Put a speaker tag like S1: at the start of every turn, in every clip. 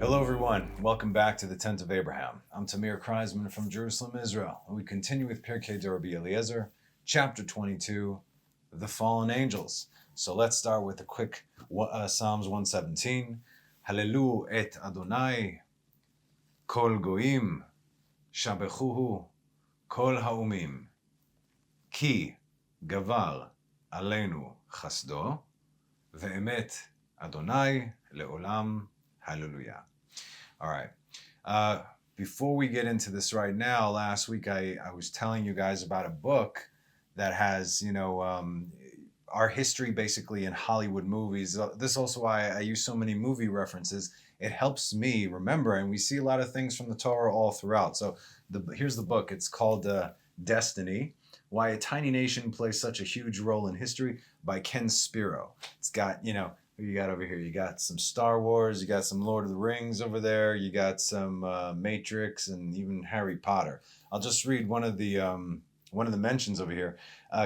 S1: Hello everyone, welcome back to the Tent of Abraham. I'm Tamir Kreisman from Jerusalem, Israel, and we continue with Pirkei Rabbi Eliezer, chapter 22, the fallen angels. So let's start with a quick Psalms 117. Hallelu et Adonai, kol goim, shabechuhu, kol haumim, ki gavar aleinu chasdo, ve'emet Adonai le'olam. Hallelujah. All right. Before we get into this right now, last week I was telling you guys about a book that has, our history basically in Hollywood movies. This is also why I use so many movie references. It helps me remember, and we see a lot of things from the Torah all throughout. So here's the book. It's called Destiny, Why a Tiny Nation Plays Such a Huge Role in History by Ken Spiro. It's got, who you got over here? You got some Star Wars, you got some Lord of the Rings over there, you got some Matrix, and even Harry Potter. I'll just read one of the mentions over here.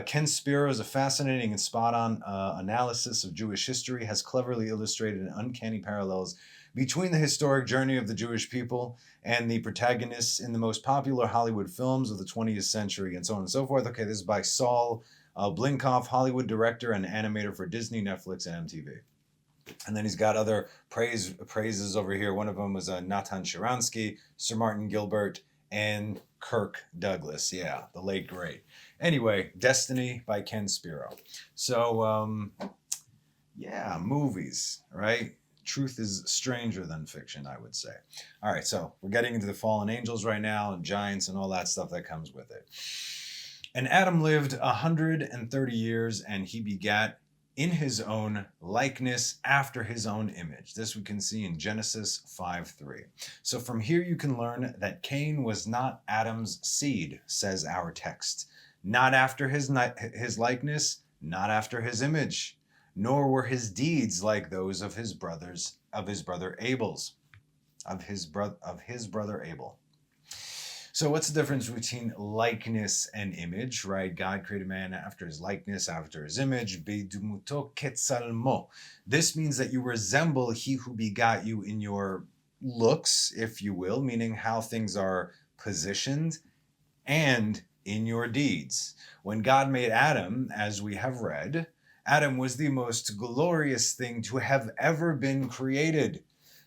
S1: Ken Spiro is a fascinating and spot-on analysis of Jewish history, has cleverly illustrated uncanny parallels between the historic journey of the Jewish people and the protagonists in the most popular Hollywood films of the 20th century, and so on and so forth. Okay, this is by Saul Blinkoff, Hollywood director and animator for Disney, Netflix, and MTV. And then he's got other praises over here. One of them was Natan Sharansky, Sir Martin Gilbert, and Kirk Douglas. Yeah, the late great. Anyway, Destiny by Ken Spiro. So, movies, right? Truth is stranger than fiction, I would say. All right, so we're getting into the fallen angels right now, and giants and all that stuff that comes with it. And Adam lived 130 years, and he begat in his own likeness, after his own image. This we can see in Genesis 5:3. So from here you can learn that Cain was not Adam's seed, says our text. Not after his likeness, not after his image, nor were his deeds like those of his brother Abel. So what's the difference between likeness and image, right? God created man after his likeness, after his image. Bidumuto ketzalmo. This means that you resemble he who begot you in your looks, if you will, meaning how things are positioned, and in your deeds. When God made Adam, as we have read, Adam was the most glorious thing to have ever been created,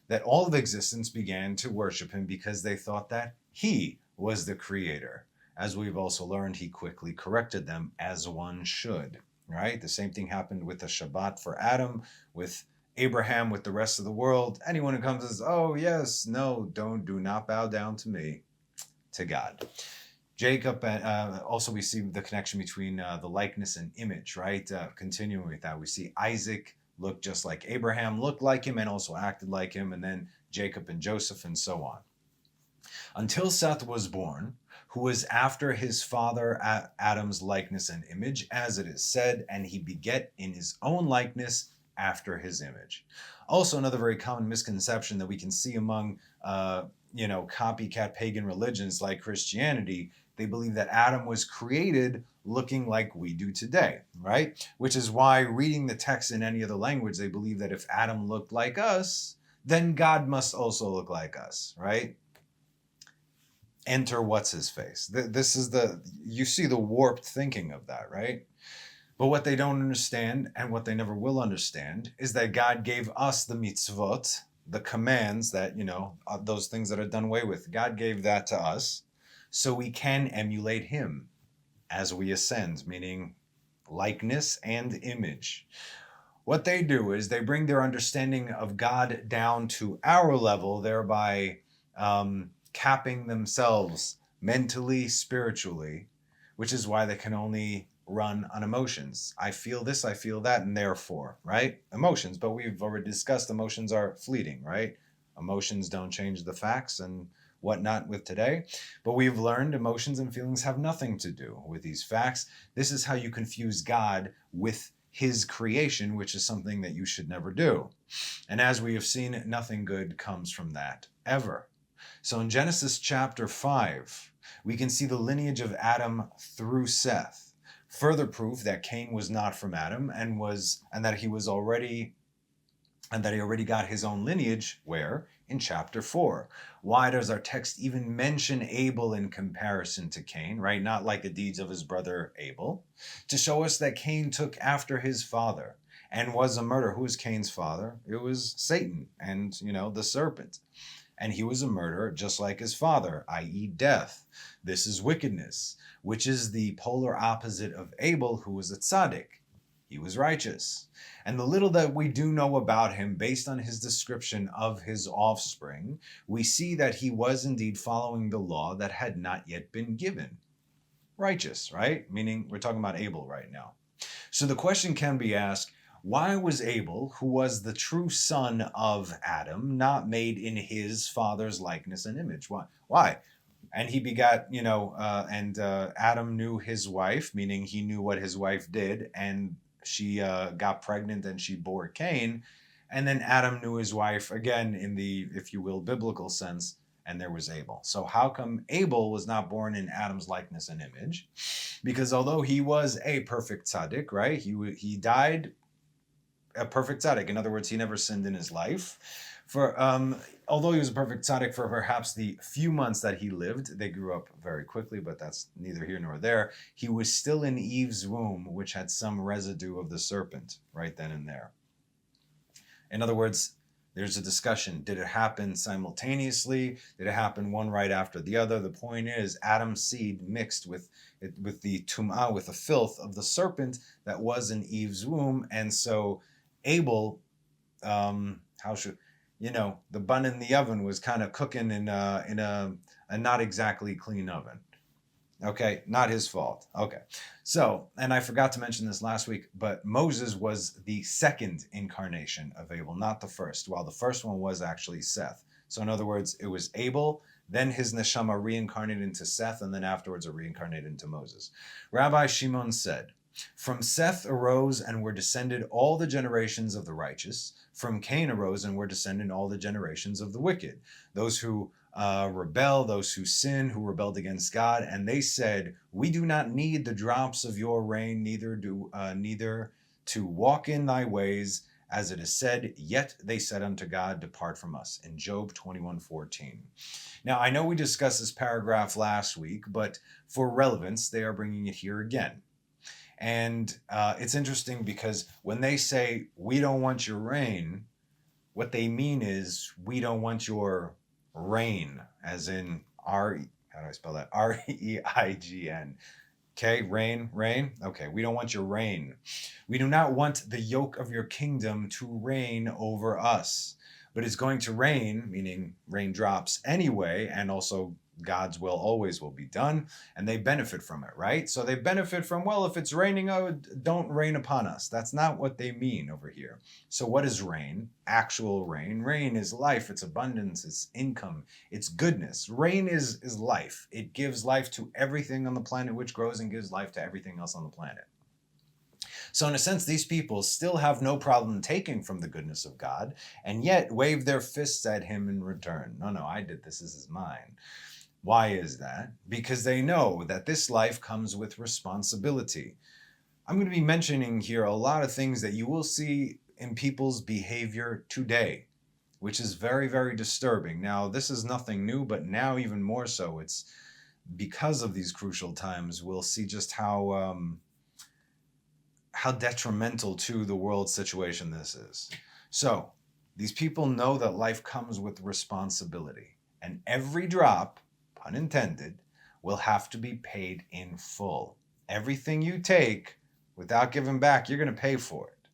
S1: that all of existence began to worship him because they thought that he was the creator. As we've also learned, he quickly corrected them, as one should, right? The same thing happened with the Shabbat for Adam, with Abraham, with the rest of the world. Anyone who comes and says, oh, yes, no, do not bow down to me, to God. Jacob, also we see the connection between the likeness and image, right? Continuing with that, we see Isaac looked just like Abraham, looked like him, and also acted like him, and then Jacob and Joseph, and so on. Until Seth was born, who was after his father Adam's likeness and image, as it is said, and he beget in his own likeness after his image. Also, another very common misconception that we can see among, copycat pagan religions like Christianity. They believe that Adam was created looking like we do today, right? Which is why reading the text in any other language, they believe that if Adam looked like us, then God must also look like us, right? Enter what's his face. This is you see the warped thinking of that, right? But what they don't understand, and what they never will understand, is that God gave us the mitzvot, the commands that, those things that are done away with. God gave that to us so we can emulate him as we ascend, meaning likeness and image. What they do is they bring their understanding of God down to our level, thereby capping themselves mentally, spiritually, which is why they can only run on emotions. I feel this, I feel that, and therefore, right? Emotions, but we've already discussed emotions are fleeting, right? Emotions don't change the facts and whatnot with today, but we've learned emotions and feelings have nothing to do with these facts. This is how you confuse God with his creation, which is something that you should never do. And as we have seen, nothing good comes from that, ever. So in Genesis chapter 5, we can see the lineage of Adam through Seth. Further proof that Cain was not from Adam and that he was already and that he already got his own lineage, where? In chapter 4. Why does our text even mention Abel in comparison to Cain, right? Not like the deeds of his brother Abel. To show us that Cain took after his father and was a murderer. Who was Cain's father? It was Satan and, the serpent. And he was a murderer just like his father, i.e. death. This is wickedness, which is the polar opposite of Abel, who was a tzaddik. He was righteous. And the little that we do know about him, based on his description of his offspring, we see that he was indeed following the law that had not yet been given. Righteous, right? Meaning we're talking about Abel right now. So the question can be asked, why was Abel, who was the true son of Adam, not made in his father's likeness and image? Why? And he begot, Adam knew his wife, meaning he knew what his wife did, and she got pregnant and she bore Cain. And then Adam knew his wife, again, in the, if you will, biblical sense, and there was Abel. So how come Abel was not born in Adam's likeness and image? Because although he was a perfect tzaddik, right? He died a perfect tzaddik. In other words, he never sinned in his life. Although he was a perfect tzaddik for perhaps the few months that he lived, they grew up very quickly, but that's neither here nor there. He was still in Eve's womb, which had some residue of the serpent right then and there. In other words, there's a discussion. Did it happen simultaneously? Did it happen one right after the other? The point is, Adam's seed mixed with the tum'ah, with the filth of the serpent that was in Eve's womb, and so Abel, the bun in the oven was kind of cooking in a not exactly clean oven. Okay, not his fault. Okay, so, and I forgot to mention this last week, but Moses was the second incarnation of Abel, not the first, while the first one was actually Seth. So in other words, it was Abel, then his neshama reincarnated into Seth, and then afterwards it reincarnated into Moses. Rabbi Shimon said, "From Seth arose and were descended all the generations of the righteous. From Cain arose and were descended all the generations of the wicked. Those who rebel, those who sin, who rebelled against God. And they said, we do not need the drops of your rain, neither to walk in thy ways, as it is said, yet they said unto God, depart from us." In Job 21:14. Now, I know we discussed this paragraph last week, but for relevance, they are bringing it here again. And it's interesting because when they say, we don't want your rain, what they mean is, we don't want your reign, as in how do I spell that? R-E-I-G-N. Okay, reign. Okay, we don't want your reign. We do not want the yoke of your kingdom to reign over us. But it's going to rain, meaning raindrops anyway, and also God's will always will be done, and they benefit from it, right? So they benefit from, well, if it's raining, don't rain upon us. That's not what they mean over here. So what is rain? Actual rain. Rain is life, it's abundance, it's income, it's goodness. Rain is life. It gives life to everything on the planet which grows and gives life to everything else on the planet. So in a sense, these people still have no problem taking from the goodness of God, and yet wave their fists at him in return. No, I did this is mine. Why is that? Because they know that this life comes with responsibility. I'm going to be mentioning here a lot of things that you will see in people's behavior today, which is very, very disturbing. Now, this is nothing new, but now even more so. It's because of these crucial times, we'll see just how detrimental to the world situation this is. So, these people know that life comes with responsibility, and every drop, pun intended, will have to be paid in full. Everything you take without giving back, you're going to pay for it.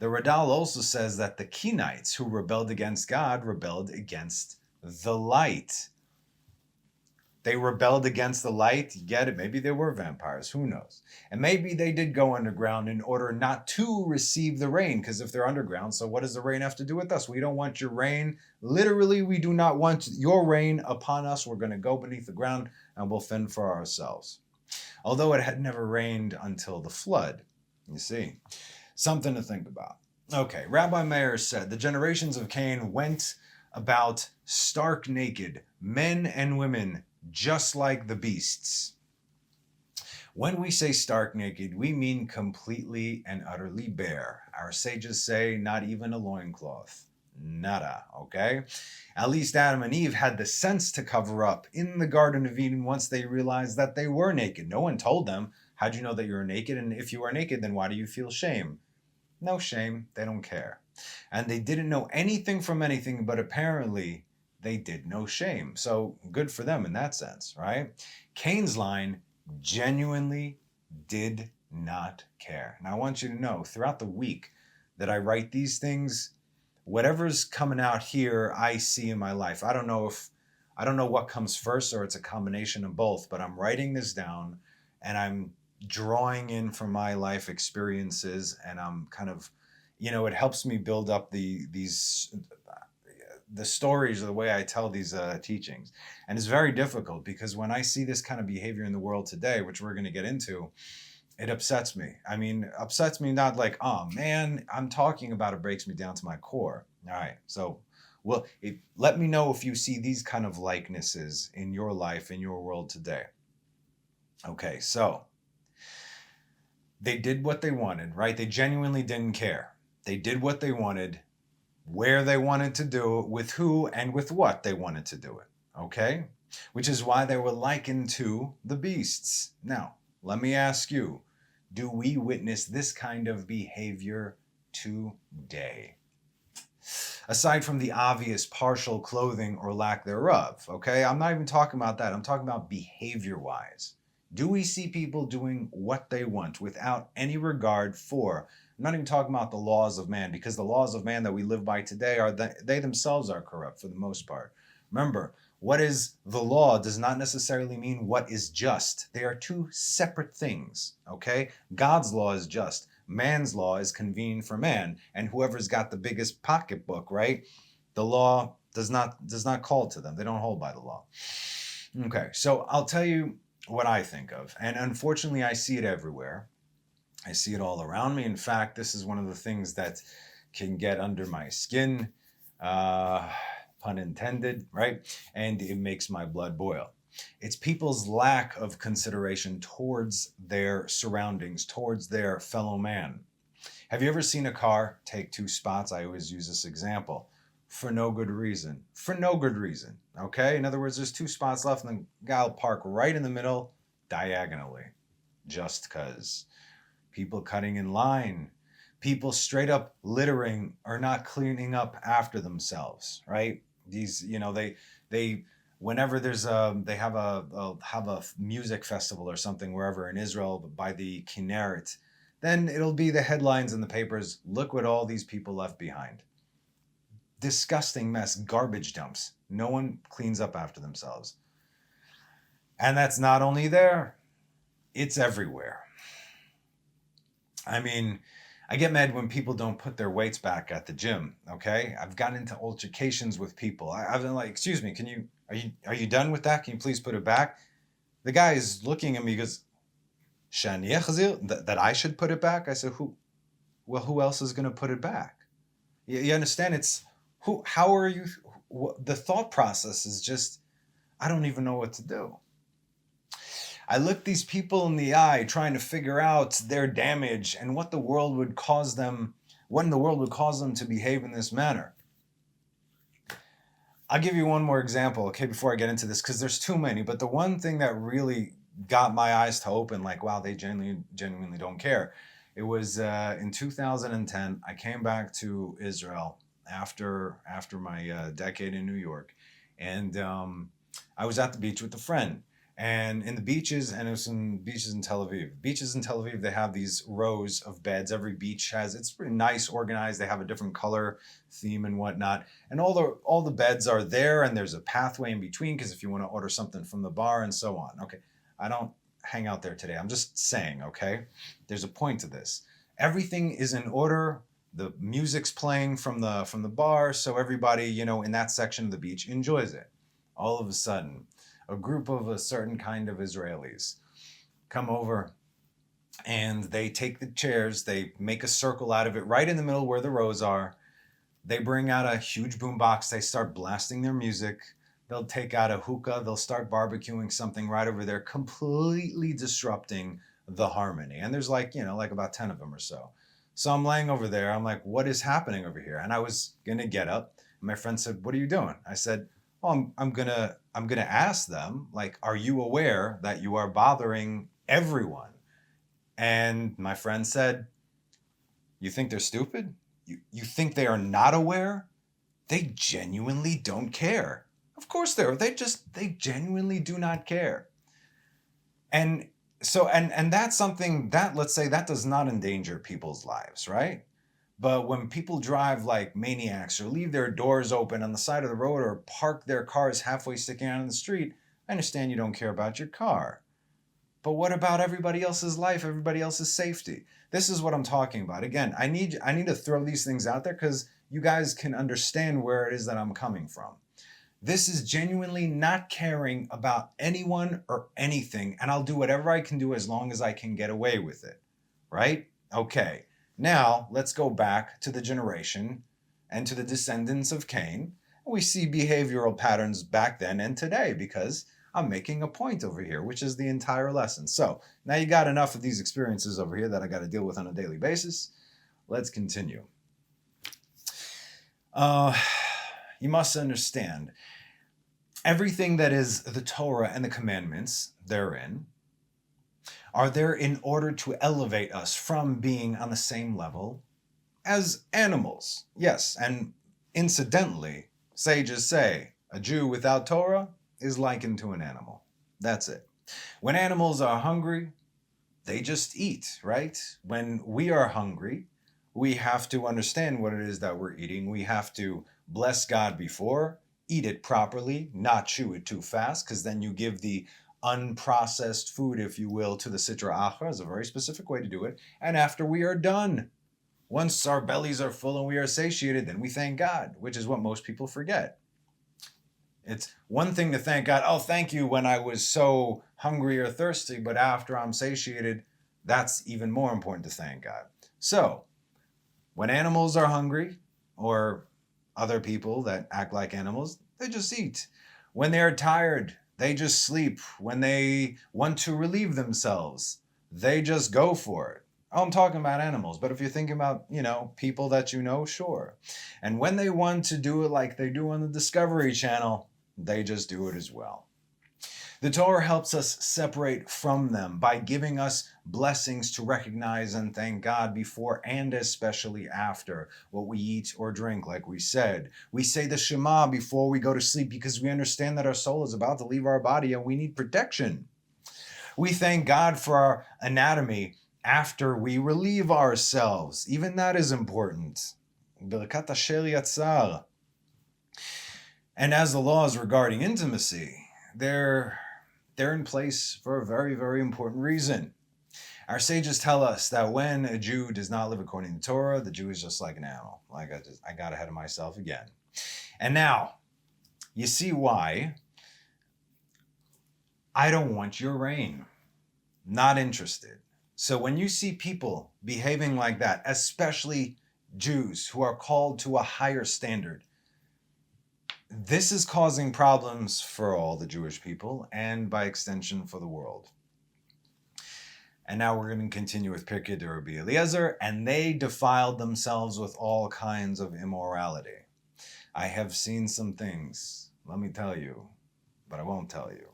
S1: The Radal also says that the Kenites who rebelled against God rebelled against the light. They rebelled against the light. You get it? Maybe they were vampires. Who knows? And maybe they did go underground in order not to receive the rain, because if they're underground, so what does the rain have to do with us? We don't want your rain. Literally, we do not want your rain upon us. We're going to go beneath the ground and we'll fend for ourselves. Although it had never rained until the flood. You see, something to think about. Okay, Rabbi Meir said, the generations of Cain went about stark naked, men and women, just like the beasts. When we say stark naked, we mean completely and utterly bare. Our sages say not even a loincloth. Nada, okay? At least Adam and Eve had the sense to cover up in the Garden of Eden once they realized that they were naked. No one told them. How'd you know that you were naked? And if you are naked, then why do you feel shame? No shame. They don't care. And they didn't know anything from anything, but apparently they did know shame. So good for them in that sense, right? Cain's line genuinely did not care. Now I want you to know throughout the week that I write these things, whatever's coming out here, I see in my life. I don't know what comes first or it's a combination of both, but I'm writing this down and I'm drawing in from my life experiences, and I'm kind of, it helps me build up the stories or the way I tell these teachings. And it's very difficult because when I see this kind of behavior in the world today, which we're going to get into, it upsets me. I mean, upsets me not like, oh man, I'm talking about it breaks me down to my core. All right. So, let me know if you see these kind of likenesses in your life, in your world today. Okay. So they did what they wanted, right? They genuinely didn't care. They did what they wanted, where they wanted to do it, with who and with what they wanted to do it. Okay. Which is why they were likened to the beasts. Now, let me ask you, do we witness this kind of behavior today? Aside from the obvious partial clothing or lack thereof, okay? I'm not even talking about that. I'm talking about behavior-wise. Do we see people doing what they want without any regard for, I'm not even talking about the laws of man, because the laws of man that we live by today they themselves are corrupt for the most part. Remember, what is the law does not necessarily mean what is just. They are two separate things, okay? God's law is just. Man's law is convenient for man. And whoever's got the biggest pocketbook, right? The law does not call to them. They don't hold by the law. Okay, so I'll tell you what I think of. And unfortunately, I see it everywhere. I see it all around me. In fact, this is one of the things that can get under my skin. Pun intended, right? And it makes my blood boil. It's people's lack of consideration towards their surroundings, towards their fellow man. Have you ever seen a car take two spots? I always use this example. For no good reason. For no good reason, okay? In other words, there's two spots left and the guy will park right in the middle, diagonally, just because. People cutting in line. People straight up littering or not cleaning up after themselves, right? These, they whenever there's they have a music festival or something wherever in Israel by the Kinneret, then it'll be the headlines in the papers. Look what all these people left behind. Disgusting mess, garbage dumps. No one cleans up after themselves. And that's not only there, it's everywhere. I mean, I get mad when people don't put their weights back at the gym, okay? I've gotten into altercations with people. I've been like, excuse me, are you done with that? Can you please put it back? The guy is looking at me, he goes, that I should put it back? I said, who else is going to put it back? You understand? How are you? The thought process is just, I don't even know what to do. I look these people in the eye trying to figure out their damage and what in the world would cause them to behave in this manner. I'll give you one more example, okay, before I get into this, because there's too many. But the one thing that really got my eyes to open, like, wow, they genuinely don't care. It was in 2010. I came back to Israel after my decade in New York, and I was at the beach with a friend. And in the beaches, and it was some beaches in Tel Aviv. Beaches in Tel Aviv, they have these rows of beds. Every beach it's pretty nice, organized. They have a different color theme and whatnot. And all the beds are there, and there's a pathway in between, because if you want to order something from the bar and so on. Okay, I don't hang out there today. I'm just saying, okay? There's a point to this. Everything is in order. The music's playing from the bar, so everybody, in that section of the beach enjoys it. All of a sudden, a group of a certain kind of Israelis come over and they take the chairs, they make a circle out of it right in the middle where the rows are. They bring out a huge boombox, they start blasting their music. They'll take out a hookah, they'll start barbecuing something right over there, completely disrupting the harmony. And there's like about 10 of them or so. So I'm laying over there. I'm like, what is happening over here? And I was going to get up. My friend said, what are you doing? I said, oh, I'm going to ask them, like, are you aware that you are bothering everyone? And my friend said, you think they're stupid? You think they are not aware? They genuinely don't care. Of course they genuinely do not care. And so, and that's something that, let's say, that does not endanger people's lives, right? But when people drive like maniacs or leave their doors open on the side of the road or park their cars halfway sticking out in the street, I understand you don't care about your car. But what about everybody else's life, everybody else's safety? This is what I'm talking about. Again, I need to throw these things out there because you guys can understand where it is that I'm coming from. This is genuinely not caring about anyone or anything, and I'll do whatever I can do as long as I can get away with it, right? Okay, now let's go back to the generation and to the descendants of Cain. We see behavioral patterns back then and today because I'm making a point over here, which is the entire lesson. So now you got enough of these experiences over here that I got to deal with on a daily basis. Let's continue. You must understand, everything that is the Torah and the commandments therein are there in order to elevate us from being on the same level as animals. Yes, and incidentally, sages say a Jew without Torah is likened to an animal. That's it. When animals are hungry, they just eat, right? When we are hungry, we have to understand what it is that we're eating. We have to bless God before, eat it properly, not chew it too fast, because then you give the unprocessed food, if you will, to the Sitra Achra. Is a very specific way to do it. And after we are done, once our bellies are full and we are satiated, then we thank God, which is what most people forget. It's one thing to thank God, oh, thank you when I was so hungry or thirsty, but after I'm satiated, that's even more important to thank God. So, when animals are hungry, or other people that act like animals, they just eat. When they are tired, they just sleep. When they want to relieve themselves, they just go for it. Oh, I'm talking about animals, but if you're thinking about, people that you know, sure. And when they want to do it like they do on the Discovery Channel, they just do it as well. The Torah helps us separate from them by giving us blessings to recognize and thank God before and especially after what we eat or drink, like we said. We say the Shema before we go to sleep because we understand that our soul is about to leave our body and we need protection. We thank God for our anatomy after we relieve ourselves. Even that is important. Birkat Asher Yatzar. And as the laws regarding intimacy, they're in place for a very, very important reason. Our sages tell us that when a Jew does not live according to Torah, the Jew is just like an animal. Like I got ahead of myself again. And now, you see why I don't want your reign. Not interested. So when you see people behaving like that, especially Jews who are called to a higher standard, this is causing problems for all the Jewish people and by extension for the world. And now we're going to continue with Pirkei de Rabbi Eliezer, and they defiled themselves with all kinds of immorality. I have seen some things, let me tell you, but I won't tell you.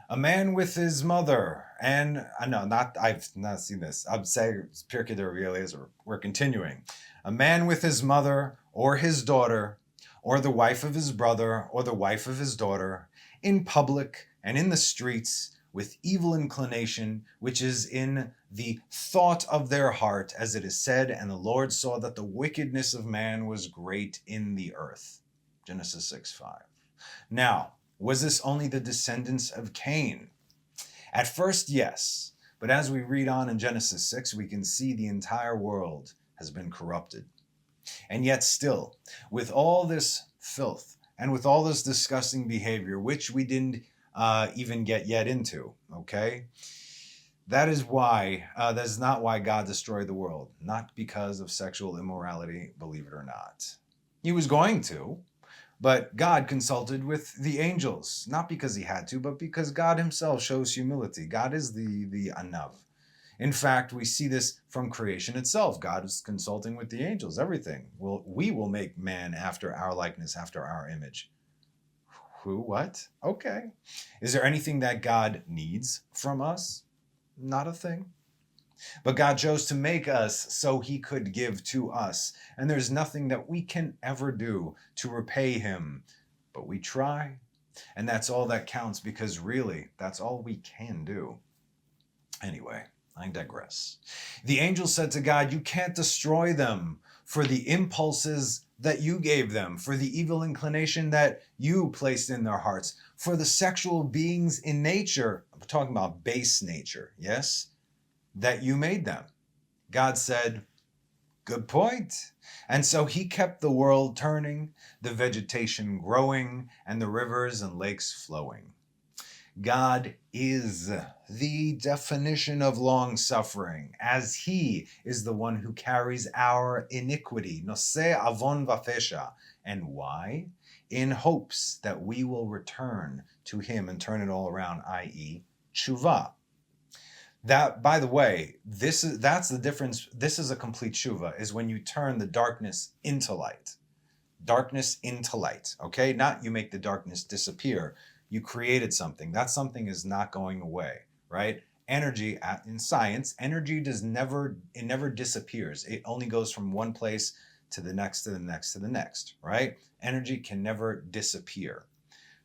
S1: A man with his mother, and I've not seen this. I'm saying Pirkei de Rabbi Eliezer. We're continuing. A man with his mother or his daughter, or the wife of his brother, or the wife of his daughter, in public and in the streets, with evil inclination, which is in the thought of their heart, as it is said, and the Lord saw that the wickedness of man was great in the earth. Genesis 6:5. Now, was this only the descendants of Cain? At first, yes. But as we read on in Genesis 6, we can see the entire world has been corrupted. And yet still, with all this filth and with all this disgusting behavior, which we didn't even get yet into, okay? That is not why God destroyed the world. Not because of sexual immorality, believe it or not. He was going to, but God consulted with the angels. Not because he had to, but because God himself shows humility. God is the Anav. In fact, we see this from creation itself. God is consulting with the angels, everything. We will make man after our likeness, after our image. Who? What? Okay. Is there anything that God needs from us? Not a thing. But God chose to make us so he could give to us. And there's nothing that we can ever do to repay him. But we try. And that's all that counts, because really, that's all we can do. Anyway, I digress. The angel said to God, you can't destroy them for the impulses that you gave them, for the evil inclination that you placed in their hearts, for the sexual beings in nature. I'm talking about base nature, yes? That you made them. God said, good point. And so he kept the world turning, the vegetation growing, and the rivers and lakes flowing. God is the definition of long-suffering, as he is the one who carries our iniquity, noseh avon vafesha. And why? In hopes that we will return to him and turn it all around, i.e. tshuva. That, by the way, that's the difference. This is a complete tshuva, is when you turn the darkness into light. Darkness into light, okay? Not you make the darkness disappear. You created something. That something is not going away, right? Energy, in science, energy never disappears. It only goes from one place to the next, to the next, to the next, right? Energy can never disappear.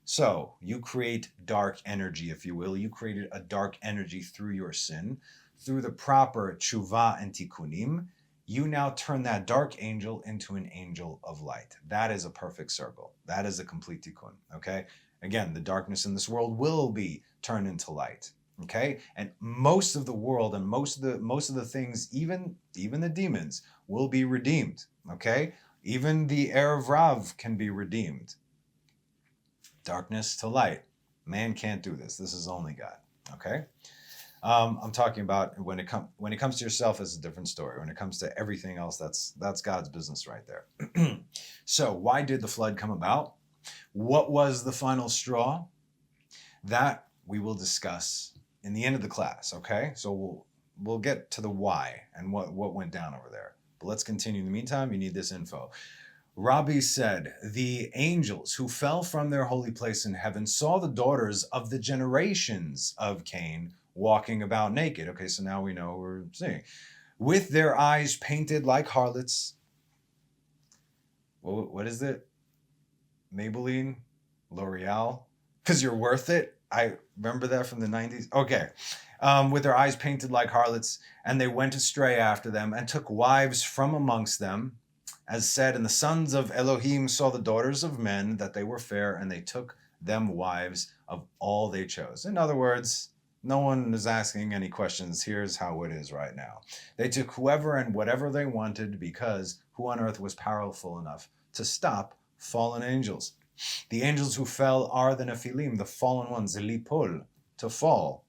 S1: So you create dark energy, if you will. You created a dark energy through your sin. Through the proper tshuva and tikkunim, you now turn that dark angel into an angel of light. That is a perfect circle. That is a complete tikkun, okay? Again, the darkness in this world will be turned into light, okay? And most of the world and most of the things, even the demons, will be redeemed, okay? Even the Erev Rav can be redeemed. Darkness to light. Man can't do this. This is only God, okay? I'm talking about when it comes to yourself, it's a different story. When it comes to everything else, that's God's business right there. So why did the flood come about? What was the final straw? That we will discuss in the end of the class, okay? So we'll get to the why and what went down over there. But let's continue. In the meantime, you need this info. Rabbi said, the angels who fell from their holy place in heaven saw the daughters of the generations of Cain walking about naked. Okay, so now we know what we're seeing. With their eyes painted like harlots. What is it? Maybelline? L'Oreal? Because you're worth it? I remember that from the 90s. Okay. With their eyes painted like harlots, and they went astray after them and took wives from amongst them. As said, and the sons of Elohim saw the daughters of men, that they were fair, and they took them wives of all they chose. In other words, no one is asking any questions. Here's how it is right now. They took whoever and whatever they wanted, because who on earth was powerful enough to stop fallen angels? The angels who fell are the Nephilim, the fallen ones, lipol, to fall.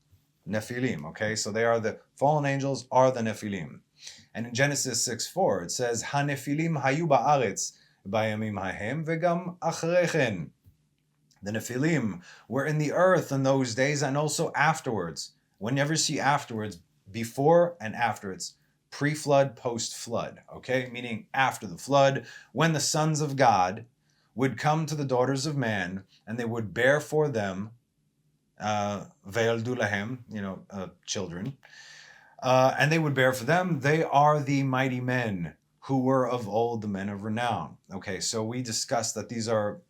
S1: Nephilim, okay? So they are the fallen angels, are the Nephilim. And in Genesis 6:4, it says, HaNephilim hayu ba'aretz bayamim hahem vegam achrechen. The Nephilim were in the earth in those days and also afterwards. Whenever you see afterwards, before and after, it's pre-flood, post-flood, okay? Meaning after the flood, when the sons of God would come to the daughters of man, and they would bear for them, ve'eldu lahem, children, and they would bear for them. They are the mighty men who were of old, the men of renown. Okay, so we discussed that these are,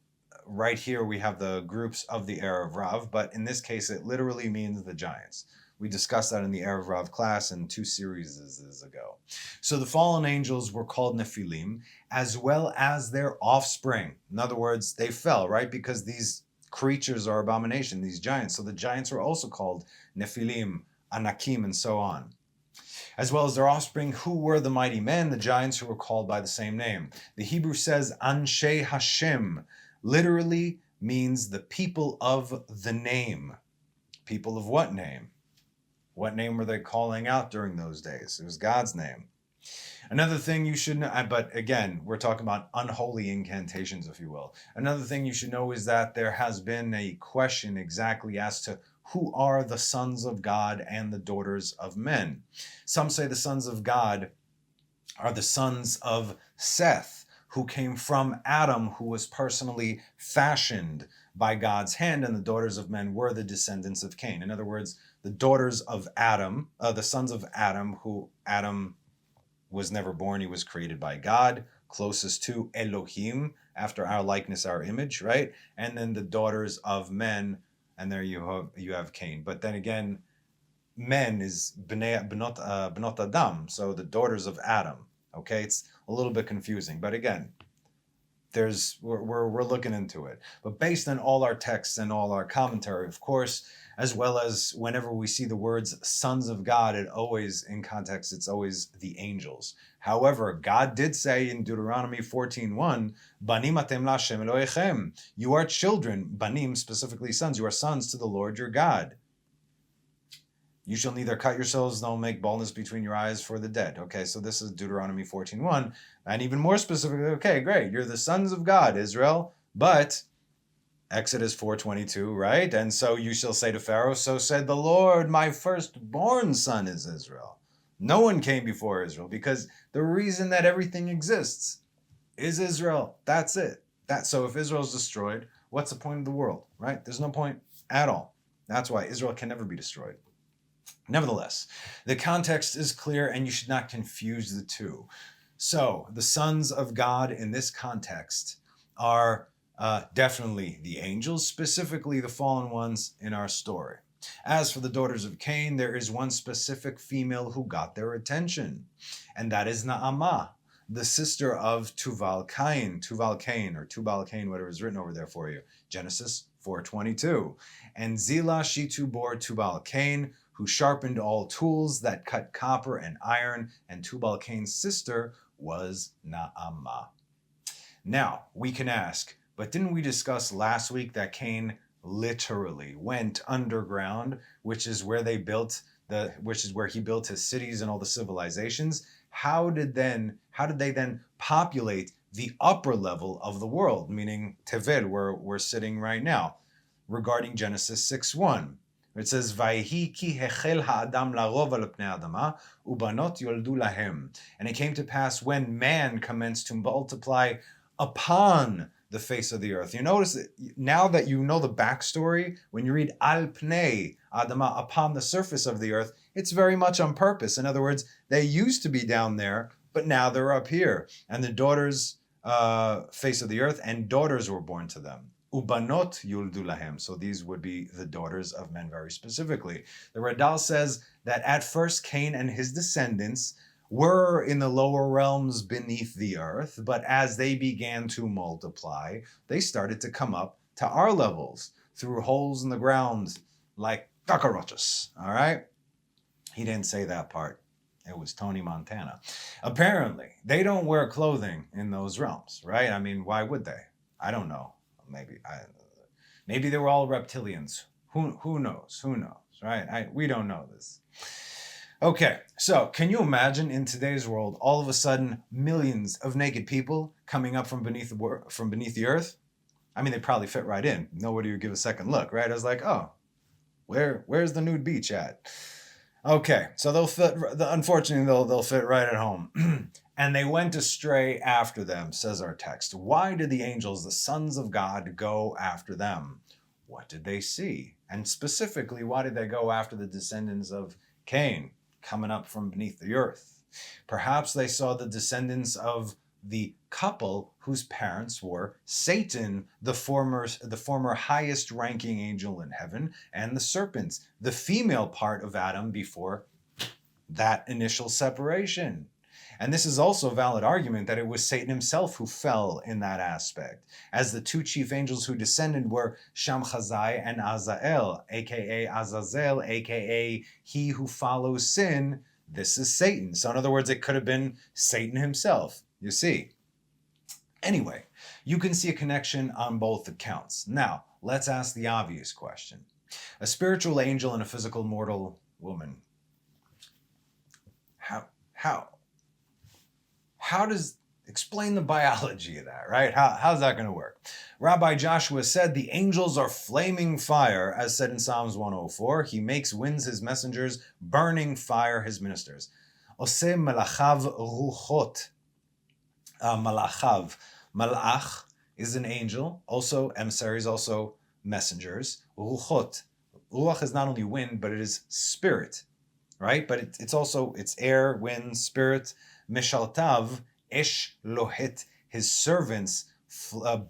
S1: right here we have the groups of the Erev Rav, but in this case it literally means the giants. We discussed that in the Erev Rav class in 2 series ago. So the fallen angels were called Nephilim, as well as their offspring. In other words, they fell, right? Because these creatures are abomination, these giants. So the giants were also called Nephilim, Anakim, and so on. As well as their offspring, who were the mighty men, the giants who were called by the same name. The Hebrew says, Anshe Hashem, literally means the people of the name. People of what name? What name were they calling out during those days? It was God's name. Another thing you should know, but again, we're talking about unholy incantations, if you will. Another thing you should know is that there has been a question exactly as to who are the sons of God and the daughters of men. Some say the sons of God are the sons of Seth, who came from Adam, who was personally fashioned by God's hand, and the daughters of men were the descendants of Cain. In other words, the daughters of Adam, the sons of Adam, who Adam was never born, he was created by God, closest to Elohim, after our likeness, our image, right? And then the daughters of men, and there you have Cain. But then again, men is benot Adam, so the daughters of Adam. Okay, it's a little bit confusing, but again, we're looking into it. But based on all our texts and all our commentary, of course, as well as whenever we see the words sons of God, in context, it's always the angels. However, God did say in Deuteronomy 14:1, Banim atem laHashem Elohechem. You are children, banim, specifically sons. You are sons to the Lord your God. You shall neither cut yourselves nor make baldness between your eyes for the dead. Okay, so this is Deuteronomy 14:1. And even more specifically, okay, great. You're the sons of God, Israel, but Exodus 4:22, right? And so you shall say to Pharaoh, so said the Lord, my firstborn son is Israel. No one came before Israel, because the reason that everything exists is Israel. That's it. So if Israel is destroyed, what's the point of the world, right? There's no point at all. That's why Israel can never be destroyed. Nevertheless, the context is clear, and you should not confuse the two. So the sons of God in this context are definitely the angels, specifically the fallen ones in our story. As for the daughters of Cain, there is one specific female who got their attention, and that is Naamah, the sister of Tubal Cain, whatever is written over there for you, Genesis 4:22. And Zillah, she too bore Tubal Cain, who sharpened all tools that cut copper and iron, and Tubal Cain's sister was Naamah. Now, we can ask, but didn't we discuss last week that Cain literally went underground, which is where he built his cities and all the civilizations? How did they then populate the upper level of the world, meaning Tevel, where we're sitting right now, regarding Genesis 6:1? It says, "Vayhi ki hechel ha'adam larov al pnei adama, ubanot yoldu lahem." And it came to pass when man commenced to multiply upon the face of the earth. You notice that now that you know the backstory, when you read al pnei adama, upon the surface of the earth, it's very much on purpose. In other words, they used to be down there, but now they're up here. And the daughters, face of the earth, and daughters were born to them. Ubanot yuldu lahem. So these would be the daughters of men very specifically. The Radal says that at first Cain and his descendants were in the lower realms beneath the earth, but as they began to multiply, they started to come up to our levels through holes in the ground like cockroaches. All right? He didn't say that part. It was Tony Montana. Apparently, they don't wear clothing in those realms, right? I mean, why would they? I don't know. Maybe they were all reptilians. Who knows? Who knows, right? We don't know this. Okay, so can you imagine in today's world, all of a sudden, millions of naked people coming up from beneath the earth? I mean, they probably fit right in. Nobody would give a second look, right? I was like, oh, where's the nude beach at? Okay, so unfortunately, they'll fit right at home. And they went astray after them, says our text. Why did the angels, the sons of God, go after them? What did they see? And specifically, why did they go after the descendants of Cain coming up from beneath the earth? Perhaps they saw the descendants of the couple whose parents were Satan, the former highest ranking angel in heaven, and the serpent, the female part of Adam before that initial separation. And this is also a valid argument that it was Satan himself who fell in that aspect, as the two chief angels who descended were Shamchazai and Azael, aka Azazel, aka he who follows sin. This is Satan. So in other words, it could have been Satan himself, you see. Anyway, you can see a connection on both accounts. Now, let's ask the obvious question. A spiritual angel and a physical mortal woman. How does Explain the biology of that, right? How's that going to work? Rabbi Joshua said, the angels are flaming fire, as said in Psalms 104. He makes winds his messengers, burning fire his ministers. Ose malachav ruchot. Malachav. Malach is an angel, also emissaries, also messengers. Ruchot. Ruach is not only wind, but it is spirit, right? But it's air, wind, spirit. Meshaltav, esh lohet, his servants,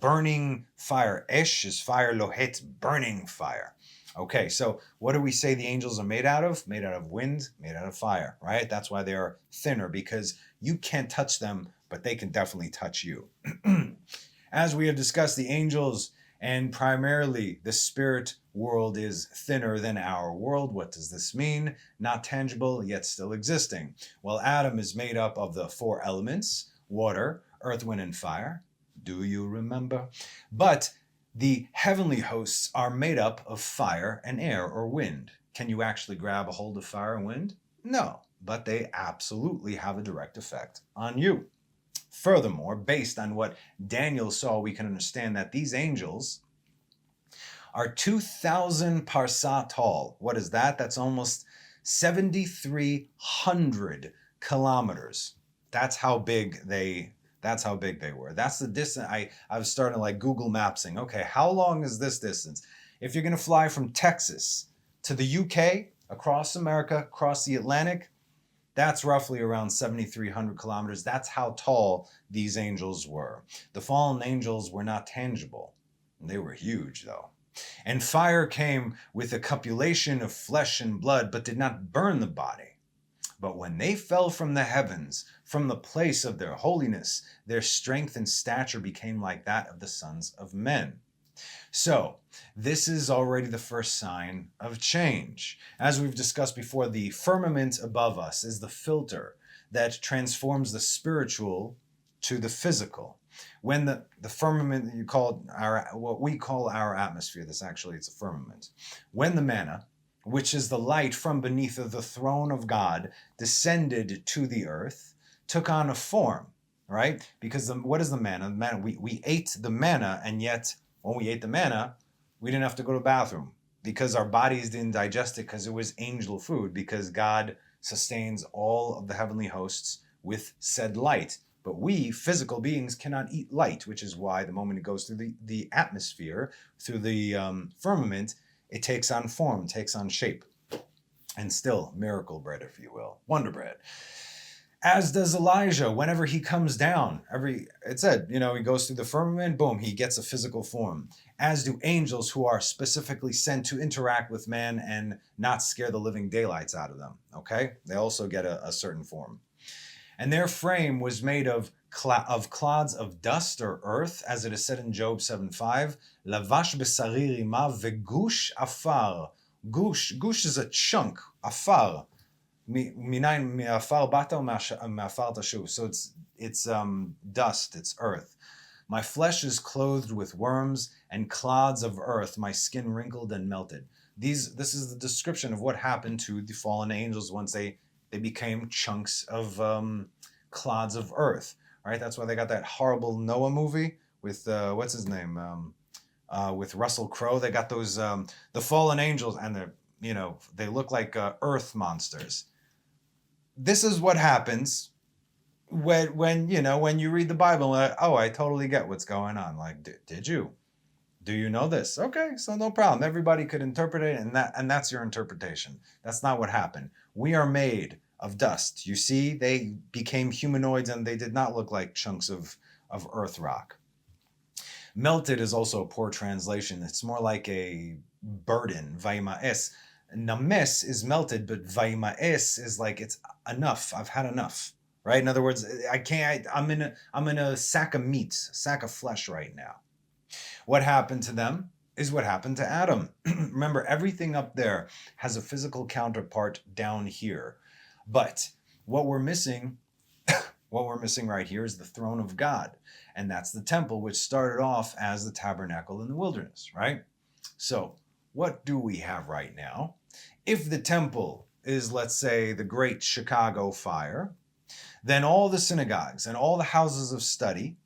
S1: burning fire. Esh is fire, lohet, burning fire. Okay, so what do we say the angels are made out of? Made out of wind, made out of fire, right? That's why they are thinner, because you can't touch them, but they can definitely touch you. As we have discussed, the angels and primarily the spirit world is thinner than our world. What does this mean? Not tangible, yet still existing. Well, Adam is made up of the 4 elements: water, earth, wind, and fire. Do you remember? But the heavenly hosts are made up of fire and air or wind. Can you actually grab a hold of fire and wind? No, but they absolutely have a direct effect on you. Furthermore, based on what Daniel saw, we can understand that these angels are 2,000 parsah tall. What is that? That's almost 7,300 kilometers. That's how big they were. That's the distance. I was starting to like Google Mapsing. Okay, how long is this distance? If you're going to fly from Texas to the UK, across America, across the Atlantic, that's roughly around 7,300 kilometers. That's how tall these angels were. The fallen angels were not tangible. They were huge, though. And fire came with a copulation of flesh and blood, but did not burn the body. But when they fell from the heavens, from the place of their holiness, their strength and stature became like that of the sons of men. So, this is already the first sign of change. As we've discussed before, the firmament above us is the filter that transforms the spiritual to the physical. When the firmament, what we call our atmosphere, it's a firmament. When the manna, which is the light from beneath of the throne of God, descended to the earth, took on a form, right? Because what is the manna? We ate the manna, and yet when we ate the manna, we didn't have to go to the bathroom because our bodies didn't digest it because it was angel food, because God sustains all of the heavenly hosts with said light. But we, physical beings, cannot eat light, which is why the moment it goes through the atmosphere, through the firmament, it takes on form, takes on shape. And still, miracle bread, if you will, wonder bread. As does Elijah, whenever he comes down, it said, he goes through the firmament, boom, he gets a physical form. As do angels, who are specifically sent to interact with man and not scare the living daylights out of them, okay? They also get a certain form. And their frame was made of clods of dust or earth, as it is said in Job 7:5, lavash besari rima vegush afar. Gush is a chunk, afar. So it's dust, it's earth. My flesh is clothed with worms and clods of earth, my skin wrinkled and melted. This is the description of what happened to the fallen angels once they became chunks of clods of earth, right? That's why they got that horrible Noah movie with, what's his name? With Russell Crowe. They got those, the fallen angels, and they look like earth monsters. This is what happens when you read the Bible. I totally get what's going on. Like, did you? Do you know this? Okay, so no problem. Everybody could interpret it, and that's your interpretation. That's not what happened. We are made of dust. You see, they became humanoids, and they did not look like chunks of earth rock. Melted is also a poor translation. It's more like a burden. Vaima'es. Names is melted, but vaima'es is like, it's enough. I've had enough, right? In other words, I can't. I'm in a sack of meat, sack of flesh right now. What happened to them is what happened to Adam. Remember, everything up there has a physical counterpart down here, but what we're missing right here is the throne of God, and that's the temple, which started off as the tabernacle in the wilderness, right? So, what do we have right now? If the temple is, let's say, the Great Chicago Fire, Then all the synagogues and all the houses of study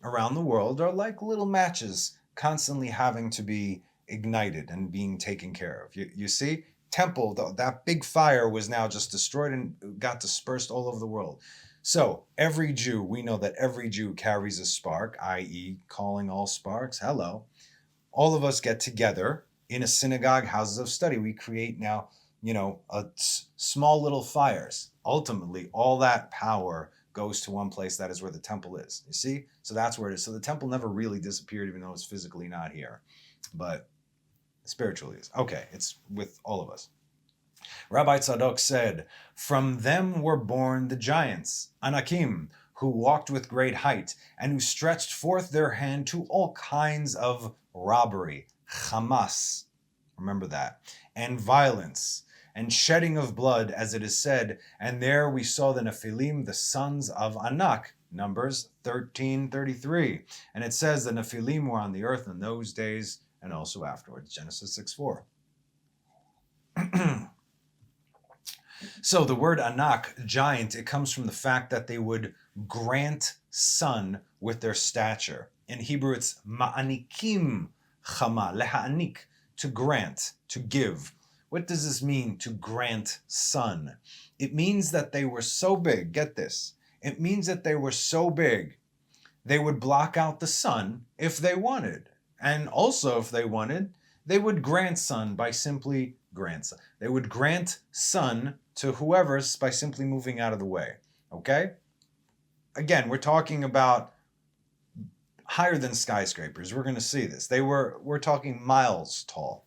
S1: around the world are like little matches constantly having to be ignited and being taken care of. You see? Temple, that big fire was now just destroyed and got dispersed all over the world. So every Jew, we know that every Jew carries a spark, i.e. calling all sparks. Hello. All of us get together in a synagogue, houses of study. We create now, small little fires. Ultimately, all that power goes to one place. That is where the temple is. You see? So that's where it is. So the temple never really disappeared, even though it's physically not here. But spiritually is. Okay, it's with all of us. Rabbi Tzadok said, "From them were born the giants, Anakim, who walked with great height, and who stretched forth their hand to all kinds of robbery, Hamas, remember that, and violence, and shedding of blood, as it is said, and there we saw the Nephilim, the sons of Anak." Numbers 13:33. And it says the Nephilim were on the earth in those days and also afterwards, Genesis 6:4. So the word Anak, giant, it comes from the fact that they would grant son with their stature. In Hebrew, it's ma'anikim chama, leha'anik, to grant, to give. What does this mean, to grant son? It means that they were so big, get this, it means that they were so big, they would block out the sun if they wanted. And also, if they wanted, they would grant son by simply grant son. They would grant son to whoever by simply moving out of the way. Okay? Again, we're talking about higher than skyscrapers. We're going to see this. We're talking miles tall.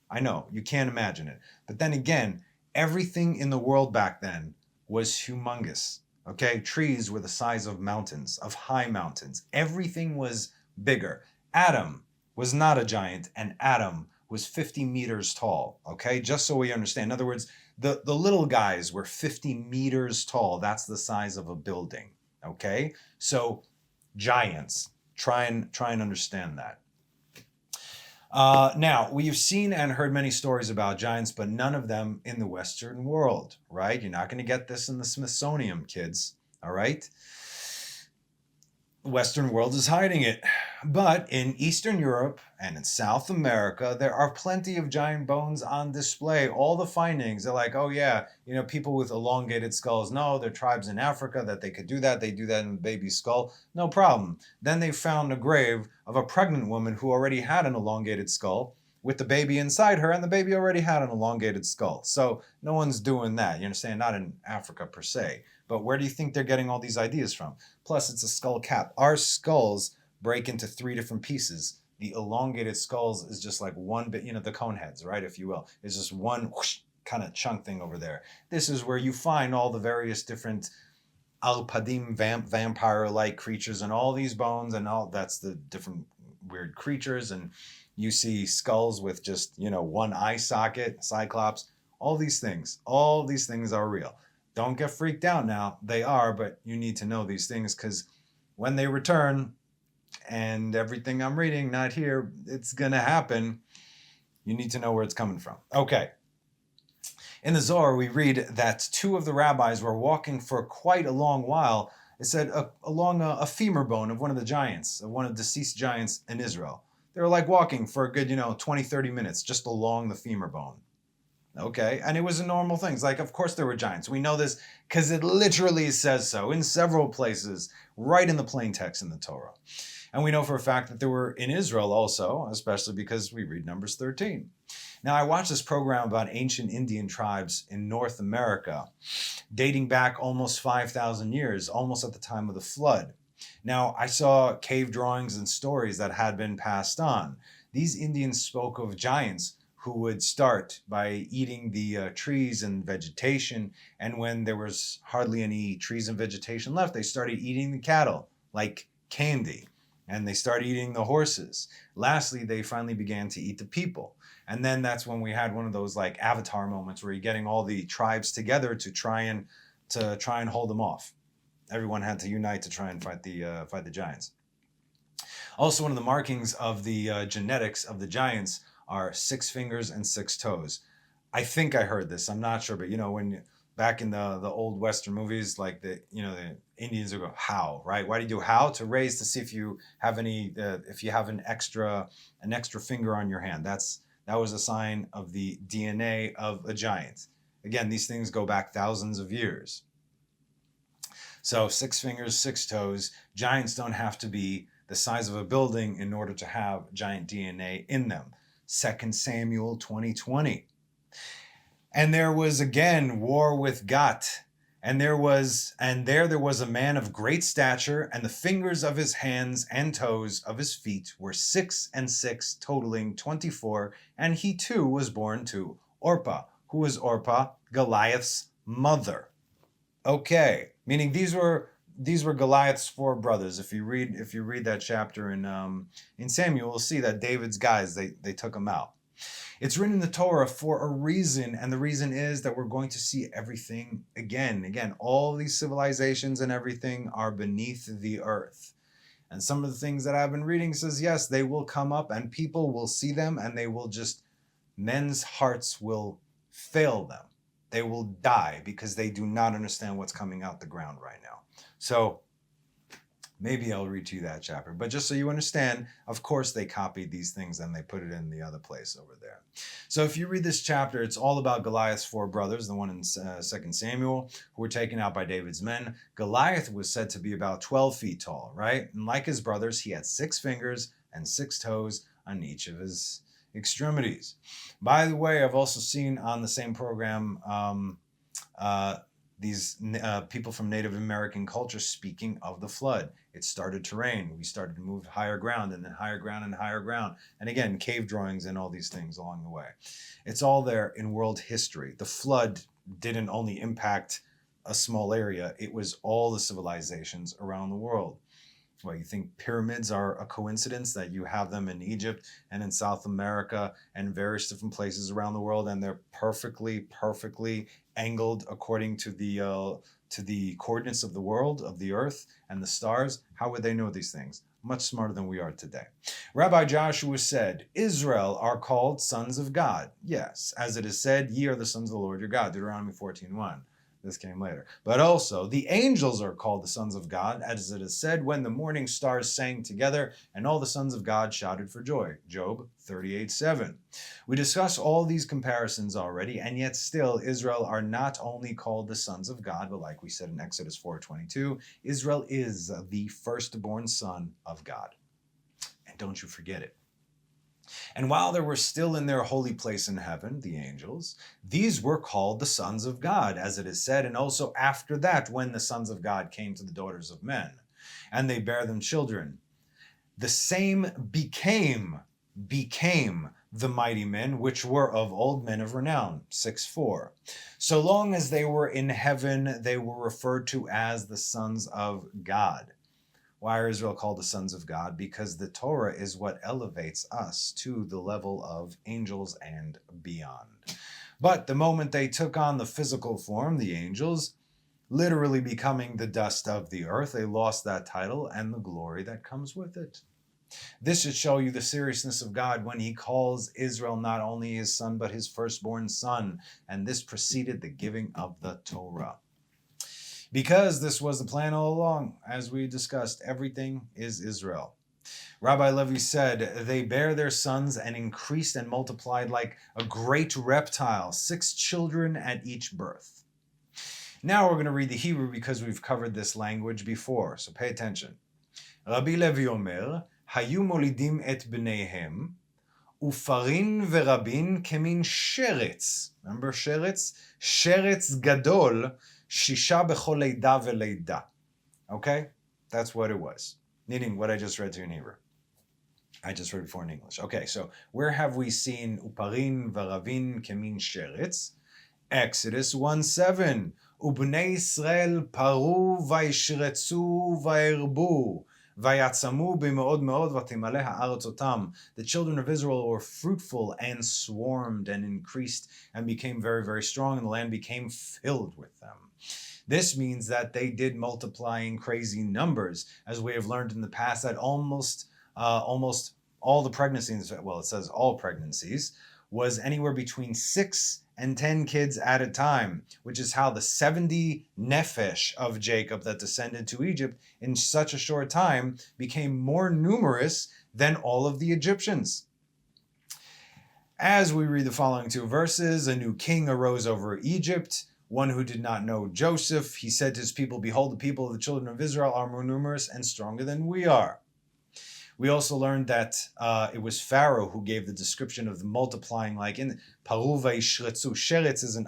S1: I know, you can't imagine it. But then again, everything in the world back then was humongous. Okay? Trees were the size of mountains, of high mountains. Everything was bigger. Adam was not a giant, and Adam was 50 meters tall, okay? Just so we understand. In other words, the little guys were 50 meters tall. That's the size of a building, okay? So giants, try and understand that. Now, we've seen and heard many stories about giants, but none of them in the Western world, right? You're not going to get this in the Smithsonian, kids, all right? The Western world is hiding it. But in Eastern Europe and in South America, there are plenty of giant bones on display. All the findings, they're like, oh yeah, people with elongated skulls. No, there are tribes in Africa that they could do that. They do that in the baby's skull. No problem. Then they found a grave of a pregnant woman who already had an elongated skull with the baby inside her, and the baby already had an elongated skull. So no one's doing that. You understand? Not in Africa per se. But where do you think they're getting all these ideas from? Plus, it's a skull cap. Our skulls break into 3 different pieces. The elongated skulls is just like one bit, the cone heads, right, if you will. It's just one whoosh, kind of chunk thing over there. This is where you find all the various different Alpadim vampire-like creatures and all these bones and all that's the different weird creatures. And you see skulls with just, one eye socket, cyclops, all these things are real. Don't get freaked out now. They are, but you need to know these things because when they return, and everything I'm reading, not here, it's going to happen, you need to know where it's coming from. Okay. In the Zohar, we read that 2 of the rabbis were walking for quite a long while. It said along a femur bone of one of the giants, of one of the deceased giants in Israel. They were like walking for a good, 20, 30 minutes just along the femur bone. Okay, and it was a normal thing. It's like, of course there were giants. We know this because it literally says so in several places, right in the plain text in the Torah. And we know for a fact that there were in Israel also, especially because we read Numbers 13. Now, I watched this program about ancient Indian tribes in North America, dating back almost 5,000 years, almost at the time of the flood. Now, I saw cave drawings and stories that had been passed on. These Indians spoke of giants who would start by eating the trees and vegetation, and when there was hardly any trees and vegetation left, they started eating the cattle like candy, and they started eating the horses. Lastly, they finally began to eat the people. And then that's when we had one of those like Avatar moments where you're getting all the tribes together to try and hold them off. Everyone had to unite to try and fight the giants. Also, one of the markings of the genetics of the giants are 6 fingers and 6 toes. I think I heard this. I'm not sure, but when back in the old Western movies, like the Indians would go how, right? Why do you do how? To raise to see if you have an extra finger on your hand. That was a sign of the DNA of a giant. Again, these things go back thousands of years. So 6 fingers, 6 toes. Giants don't have to be the size of a building in order to have giant DNA in them. 2 Samuel 20:20. And there was again war with Gat. And there was a man of great stature, and the fingers of his hands and toes of his feet were 6 and 6, totaling 24. And he too was born to Orpah. Who was Orpah? Goliath's mother. Okay, meaning these were Goliath's 4 brothers. If you read that chapter in Samuel, you'll see that David's guys they took him out. It's written in the Torah for a reason, and the reason is that we're going to see everything again. Again, all these civilizations and everything are beneath the earth. And some of the things that I've been reading says, yes, they will come up and people will see them and men's hearts will fail them. They will die because they do not understand what's coming out the ground right now. So maybe I'll read to you that chapter. But just so you understand, of course they copied these things and they put it in the other place over there. So if you read this chapter, it's all about Goliath's 4 brothers, the one in 2 Samuel, who were taken out by David's men. Goliath was said to be about 12 feet tall, right? And like his brothers, he had 6 fingers and 6 toes on each of his extremities. By the way, I've also seen on the same program these people from Native American culture speaking of the flood. It started to rain. We started to move higher ground and then higher ground and higher ground. And again, cave drawings and all these things along the way. It's all there in world history. The flood didn't only impact a small area. It was all the civilizations around the world. Well, you think pyramids are a coincidence that you have them in Egypt and in South America and various different places around the world, and they're perfectly angled according to the coordinates of the world, of the earth and the stars? How would they know these things? Much smarter than we are today. Rabbi Joshua said, Israel are called sons of God. Yes, as it is said, ye are the sons of the Lord your God. Deuteronomy 14:1. This came later. But also, the angels are called the sons of God, as it is said, when the morning stars sang together, and all the sons of God shouted for joy. Job 38:7. We discussed all these comparisons already, and yet still, Israel are not only called the sons of God, but like we said in Exodus 4:22, Israel is the firstborn son of God. And don't you forget it. And while they were still in their holy place in heaven, the angels, these were called the sons of God, as it is said, and also after that, when the sons of God came to the daughters of men, and they bare them children, the same became the mighty men, which were of old men of renown. 6:4. So long as they were in heaven, they were referred to as the sons of God. Why are Israel called the sons of God? Because the Torah is what elevates us to the level of angels and beyond. But the moment they took on the physical form, the angels, literally becoming the dust of the earth, they lost that title and the glory that comes with it. This should show you the seriousness of God when he calls Israel not only his son, but his firstborn son. And this preceded the giving of the Torah. Because this was the plan all along, as we discussed, everything is Israel. Rabbi Levi said, they bare their sons and increased and multiplied like a great reptile, 6 children at each birth. Now we're going to read the Hebrew because we've covered this language before, so pay attention. Rabbi Levi omer, hayu molidim et bneihem, ufarin verabin kemin sheretz. Remember sheretz? Sheretz gadol, Shisha bechol leida veleida. Okay? That's what it was. Meaning what I just read to you in Hebrew. I just read before in English. Okay, so where have we seen uparin varavin kemin sheretz? Exodus 1:7. Ubnei Israel paru vaishretzu vairbu. Vayatzamu b'meod meod v'timale ha'aretz otam. The children of Israel were fruitful and swarmed and increased and became very, very strong, and the land became filled with them. This means that they did multiply in crazy numbers, as we have learned in the past that almost all the pregnancies, well, it says all pregnancies, was anywhere between 6 and 10 kids at a time, which is how the 70 nephesh of Jacob that descended to Egypt in such a short time became more numerous than all of the Egyptians. As we read the following 2 verses, a new king arose over Egypt, one who did not know Joseph. He said to his people, "Behold, the people of the children of Israel are more numerous and stronger than we are." We also learned that it was Pharaoh who gave the description of the multiplying, like in Paru vayishretzu. Sheretz is an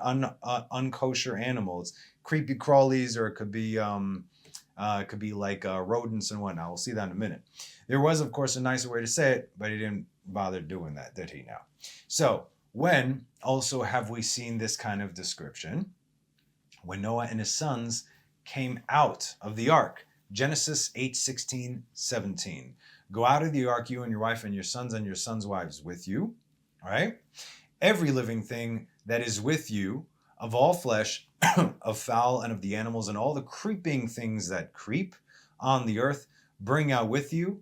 S1: unkosher animal. It's creepy crawlies, or it could be like rodents and whatnot. We'll see that in a minute. There was, of course, a nicer way to say it, but he didn't bother doing that, did he now? So, when also have we seen this kind of description? When Noah and his sons came out of the ark. Genesis 8:16, 17. Go out of the ark, you and your wife and your sons' wives with you. All right? Every living thing that is with you, of all flesh, of fowl and of the animals, and all the creeping things that creep on the earth, bring out with you.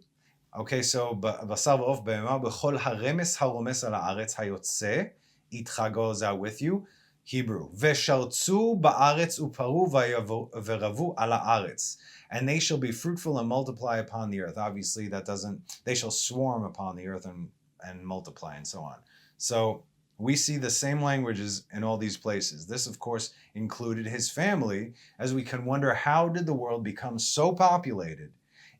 S1: Okay, so b'asar v'of b'ema b'chol haremes haromes al haaretz hayotze itcha goes out with you. Hebrew. Veshartzu ba'aretz uparu v'ravu al haaretz. And they shall be fruitful and multiply upon the earth. Obviously, that doesn't, they shall swarm upon the earth and multiply and so on. So we see the same languages in all these places. This, of course, included his family, as we can wonder, how did the world become so populated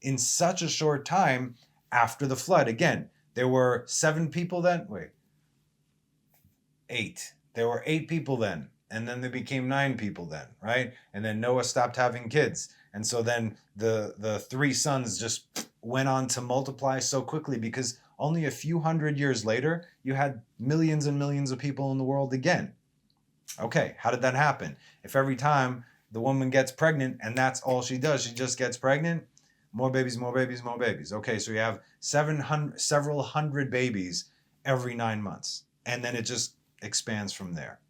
S1: in such a short time after the flood? Again, there were 7 people then. 8. There were 8 people then. And then there became 9 people then, right? And then Noah stopped having kids. And so then the 3 sons just went on to multiply so quickly, because only a few hundred years later, you had millions and millions of people in the world again. Okay, how did that happen? If every time the woman gets pregnant and that's all she does, she just gets pregnant, more babies, more babies, more babies. Okay, so you have several hundred babies every 9 months. And then it just expands from there.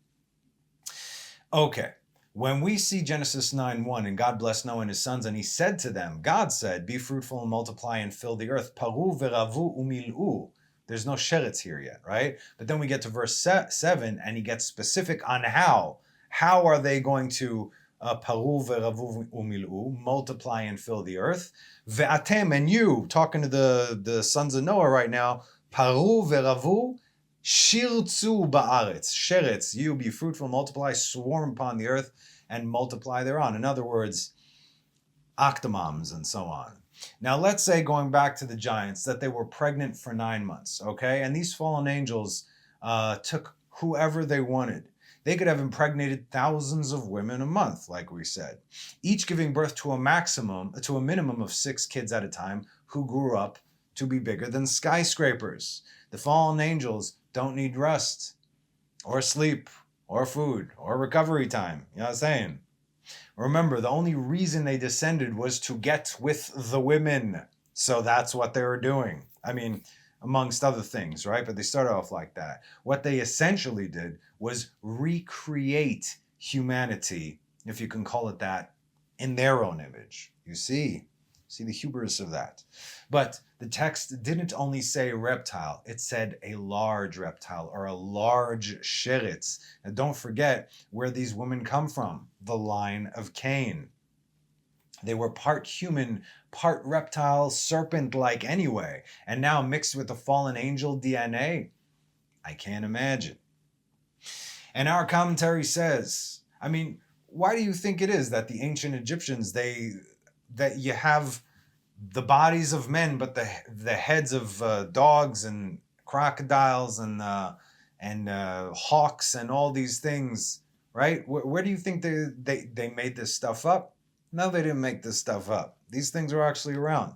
S1: Okay. When we see Genesis 9:1, and God blessed Noah and his sons, and he said to them, God said, be fruitful and multiply and fill the earth. Paru v'ravu umil'u. There's no sheretz here yet, right? But then we get to verse 7, and he gets specific on how. How are they going to paru v'ravu umil'u, multiply and fill the earth? Ve'atem, and you, talking to the sons of Noah right now, paru v'ravu shirtzu ba'aretz. Sheretz, you be fruitful, multiply, swarm upon the earth, and multiply thereon. In other words, octomams and so on. Now, let's say, going back to the giants, that they were pregnant for 9 months, okay? And these fallen angels took whoever they wanted. They could have impregnated thousands of women a month, like we said, each giving birth to a minimum of 6 kids at a time, who grew up to be bigger than skyscrapers. The fallen angels don't need rest, or sleep, or food, or recovery time. You know what I'm saying? Remember, the only reason they descended was to get with the women. So that's what they were doing. I mean, amongst other things, right? But they started off like that. What they essentially did was recreate humanity, if you can call it that, in their own image. You see the hubris of that. But the text didn't only say reptile, it said a large reptile, or a large sheretz. And don't forget where these women come from, the line of Cain. They were part human, part reptile, serpent-like anyway, and now mixed with the fallen angel DNA. I can't imagine. And our commentary says, I mean, why do you think it is that the ancient Egyptians, that you have the bodies of men, but the heads of dogs and crocodiles and hawks and all these things, right? Where do you think they made this stuff up? No, they didn't make this stuff up. These things are actually around.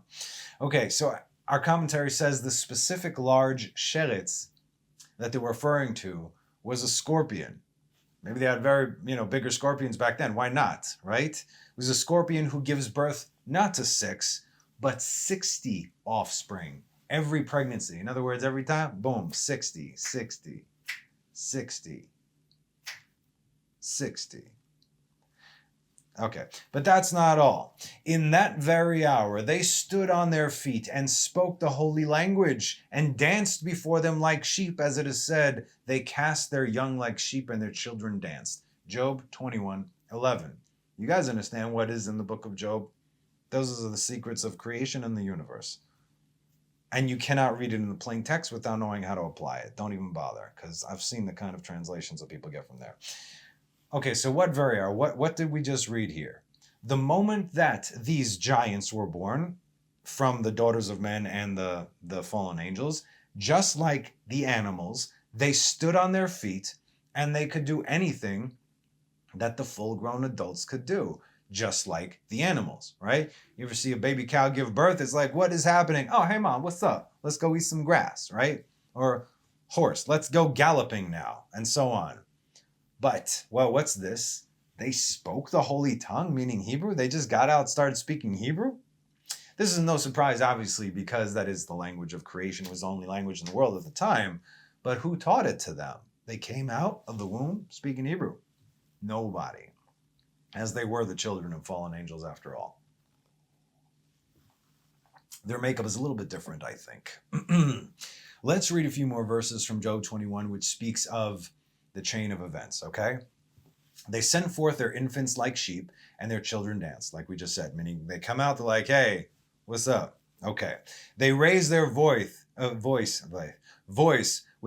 S1: Okay, so our commentary says the specific large sheretz that they were referring to was a scorpion. Maybe they had very, bigger scorpions back then. Why not, right? It was a scorpion who gives birth not to 6, but 60 offspring every pregnancy. In other words, every time, boom, 60, 60, 60, 60. Okay, but that's not all. In that very hour, they stood on their feet and spoke the holy language and danced before them like sheep, as it is said, they cast their young like sheep and their children danced. Job 21:11. You guys understand what is in the book of Job? Those are the secrets of creation and the universe. And you cannot read it in the plain text without knowing how to apply it. Don't even bother, because I've seen the kind of translations that people get from there. Okay, so what did we just read here? The moment that these giants were born from the daughters of men and the fallen angels, just like the animals, they stood on their feet and they could do anything that the full-grown adults could do, just like the animals, right? You ever see a baby cow give birth? It's like, what is happening? Oh, hey, Mom, what's up? Let's go eat some grass, right? Or horse, let's go galloping now, and so on. But, well, what's this? They spoke the holy tongue, meaning Hebrew? They just got out and started speaking Hebrew? This is no surprise, obviously, because that is the language of creation. It was the only language in the world at the time. But who taught it to them? They came out of the womb speaking Hebrew. Nobody. As they were the children of fallen angels, after all. Their makeup is a little bit different, I think. Let's read a few more verses from Job 21, which speaks of the chain of events, okay? They send forth their infants like sheep, and their children dance, like we just said, meaning they come out, they're like, hey, what's up? Okay. They raise their voice with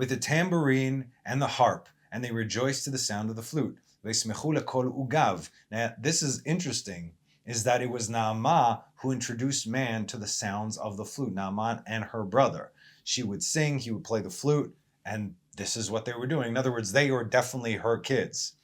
S1: the tambourine and the harp, and they rejoice to the sound of the flute. Now, this is interesting, is that it was Naamah who introduced man to the sounds of the flute, Naamah and her brother. She would sing, he would play the flute, and this is what they were doing. In other words, they were definitely her kids.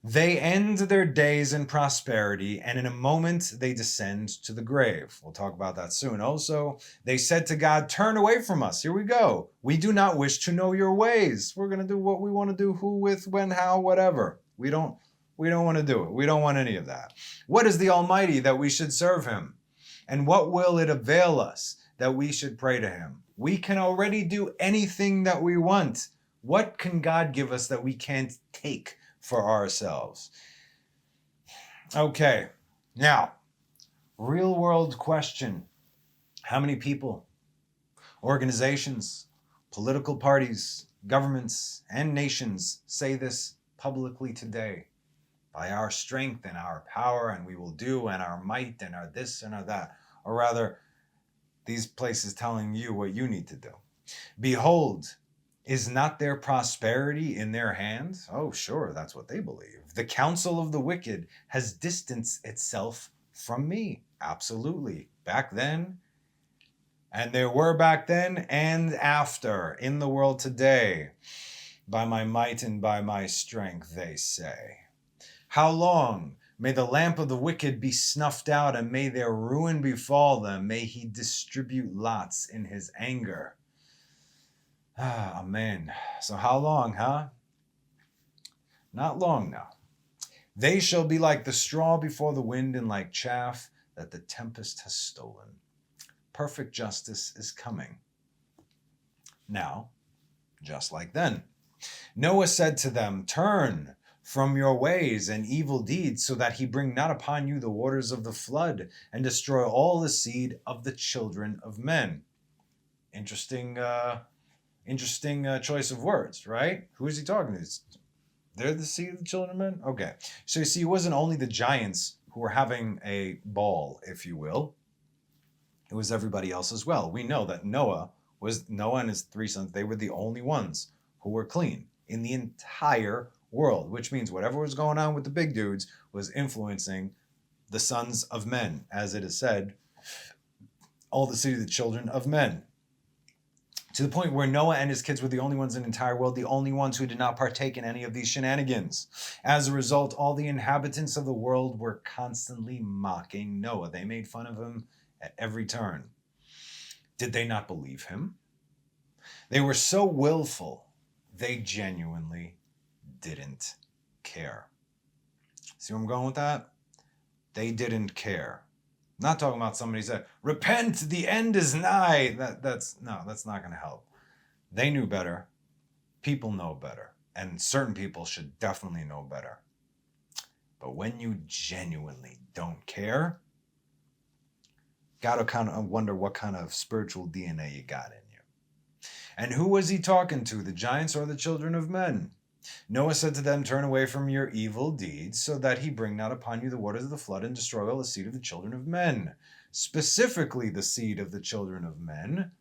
S1: They end their days in prosperity, and in a moment they descend to the grave. We'll talk about that soon. Also, they said to God, turn away from us. Here we go. We do not wish to know your ways. We're going to do what we want to do, who, with, when, how, whatever. We don't want to do it. We don't want any of that. What is the Almighty that we should serve him? And what will it avail us that we should pray to him? We can already do anything that we want. What can God give us that we can't take for ourselves? Okay, now, real world question. How many people, organizations, political parties, governments, and nations say this publicly today? By our strength and our power, and we will do, and our might, and our this and our that. Or rather, these places telling you what you need to do. Behold, is not their prosperity in their hands? Oh, sure, that's what they believe. The counsel of the wicked has distanced itself from me. Absolutely. Back then, and there were back then and after in the world today. By my might and by my strength, they say. How long may the lamp of the wicked be snuffed out, and may their ruin befall them? May he distribute lots in his anger. Amen. So how long, huh? Not long now. They shall be like the straw before the wind, and like chaff that the tempest has stolen. Perfect justice is coming. Now, just like then, Noah said to them, turn from your ways and evil deeds, so that he bring not upon you the waters of the flood, and destroy all the seed of the children of men. Interesting choice of words, right? Who is he talking to? They're the seed of the children of men? Okay. So you see, it wasn't only the giants who were having a ball, if you will. It was everybody else as well. We know that Noah and his 3 sons, they were the only ones who were clean in the entire world, which means whatever was going on with the big dudes was influencing the sons of men, as it is said, all the seed of the children of men. To the point where Noah and his kids were the only ones in the entire world, the only ones who did not partake in any of these shenanigans. As a result, all the inhabitants of the world were constantly mocking Noah. They made fun of him at every turn. Did they not believe him? They were so willful, they genuinely didn't care. See where I'm going with that? They didn't care. I'm not talking about somebody said, repent, the end is nigh. That's not going to help. They knew better. People know better. And certain people should definitely know better. But when you genuinely don't care, gotta kind of wonder what kind of spiritual DNA you got in you. And who was he talking to, the giants or the children of men? Noah said to them, turn away from your evil deeds, so that he bring not upon you the waters of the flood and destroy all the seed of the children of men. Specifically the seed of the children of men.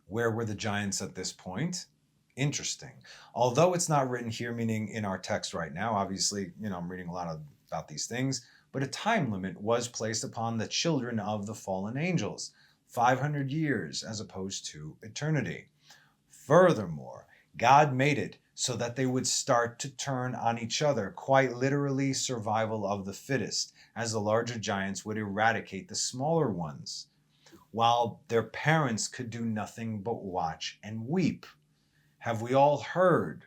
S1: Where were the giants at this point? Interesting. Although it's not written here, meaning in our text right now, obviously, I'm reading a lot about these things, but a time limit was placed upon the children of the fallen angels, 500 years as opposed to eternity. Furthermore, God made it so that they would start to turn on each other, quite literally survival of the fittest, as the larger giants would eradicate the smaller ones, while their parents could do nothing but watch and weep. Have we all heard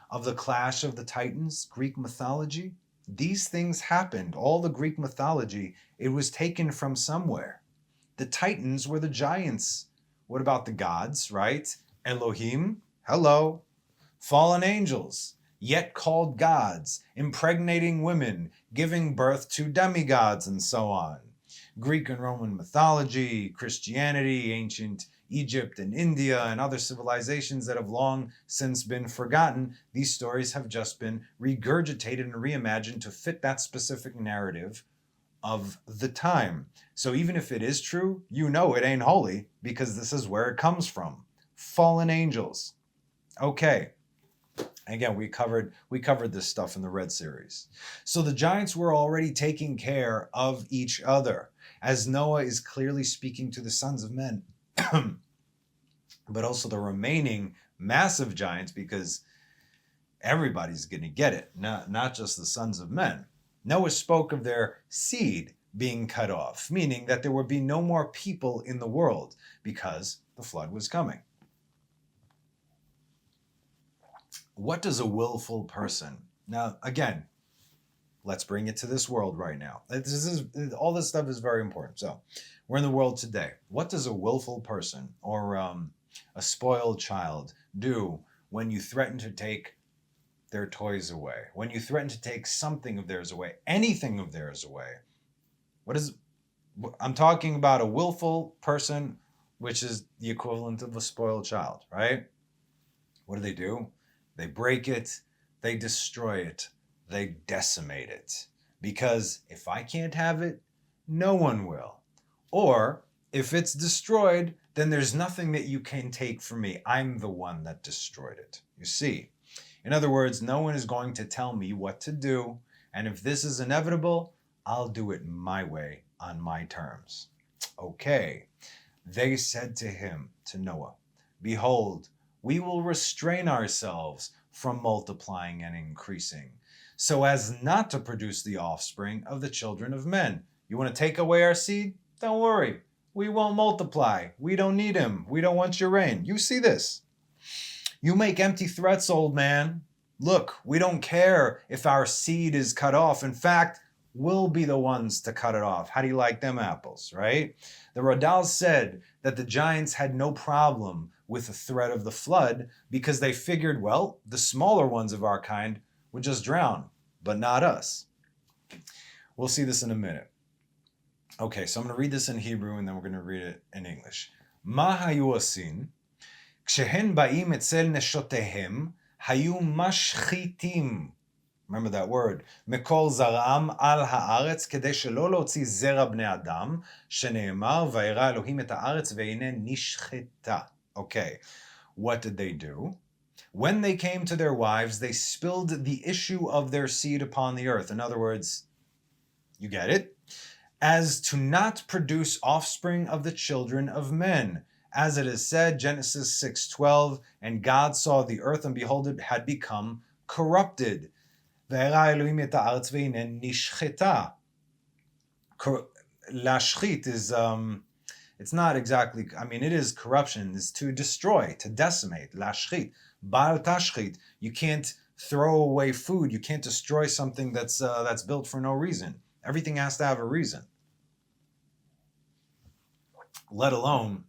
S1: of the clash of the Titans, Greek mythology? These things happened. All the Greek mythology, it was taken from somewhere. The Titans were the giants. What about the gods, right? Elohim, hello. Fallen angels, yet called gods, impregnating women, giving birth to demigods, and so on. Greek and Roman mythology, Christianity, ancient Egypt and India, and other civilizations that have long since been forgotten, these stories have just been regurgitated and reimagined to fit that specific narrative of the time. So even if it is true, it ain't holy, because this is where it comes from. Fallen angels. Okay. Again, we covered this stuff in the Red series. So the giants were already taking care of each other, as Noah is clearly speaking to the sons of men, but also the remaining massive giants, because everybody's going to get it, not just the sons of men. Noah spoke of their seed being cut off, meaning that there would be no more people in the world because the flood was coming. What does a willful person... Now, again, let's bring it to this world right now. All this stuff is very important. So, we're in the world today. What does a willful person or a spoiled child do when you threaten to take their toys away? When you threaten to take something of theirs away, anything of theirs away? I'm talking about a willful person, which is the equivalent of a spoiled child, right? What do? They break it, they destroy it, they decimate it. Because if I can't have it, no one will. Or if it's destroyed, then there's nothing that you can take from me. I'm the one that destroyed it. You see? In other words, no one is going to tell me what to do. And if this is inevitable, I'll do it my way, on my terms. Okay. They said to him, to Noah, behold, we will restrain ourselves from multiplying and increasing, so as not to produce the offspring of the children of men. You want to take away our seed? Don't worry. We won't multiply. We don't need him. We don't want your reign. You see this. You make empty threats, old man. Look, we don't care if our seed is cut off. In fact, we'll be the ones to cut it off. How do you like them apples, right? The Radal said that the giants had no problem with the threat of the flood because they figured, well, the smaller ones of our kind would just drown, but not us. We'll see this in a minute. Okay, so I'm going to read this in Hebrew and then we're going to read it in English. Ma hayu asin, כשהן באים אצל נשותיהם, היו משחיתים. Remember that word. מכל זרעם על הארץ, כדי שלא להוציא זרע בני אדם, שנאמר, וירא אלוהים את הארץ, והנה נשחטה. Okay, what did they do? When they came to their wives, they spilled the issue of their seed upon the earth. In other words, you get it? As to not produce offspring of the children of men. As it is said, Genesis 6:12, and God saw the earth, and behold, it had become corrupted. וירא אלוהים את הארץ והנה נשחטה. Lashchit is, it's not exactly, it is corruption, is to destroy, to decimate. Lashchit, bal tashchit. You can't throw away food. You can't destroy something that's built for no reason. Everything has to have a reason. Let alone,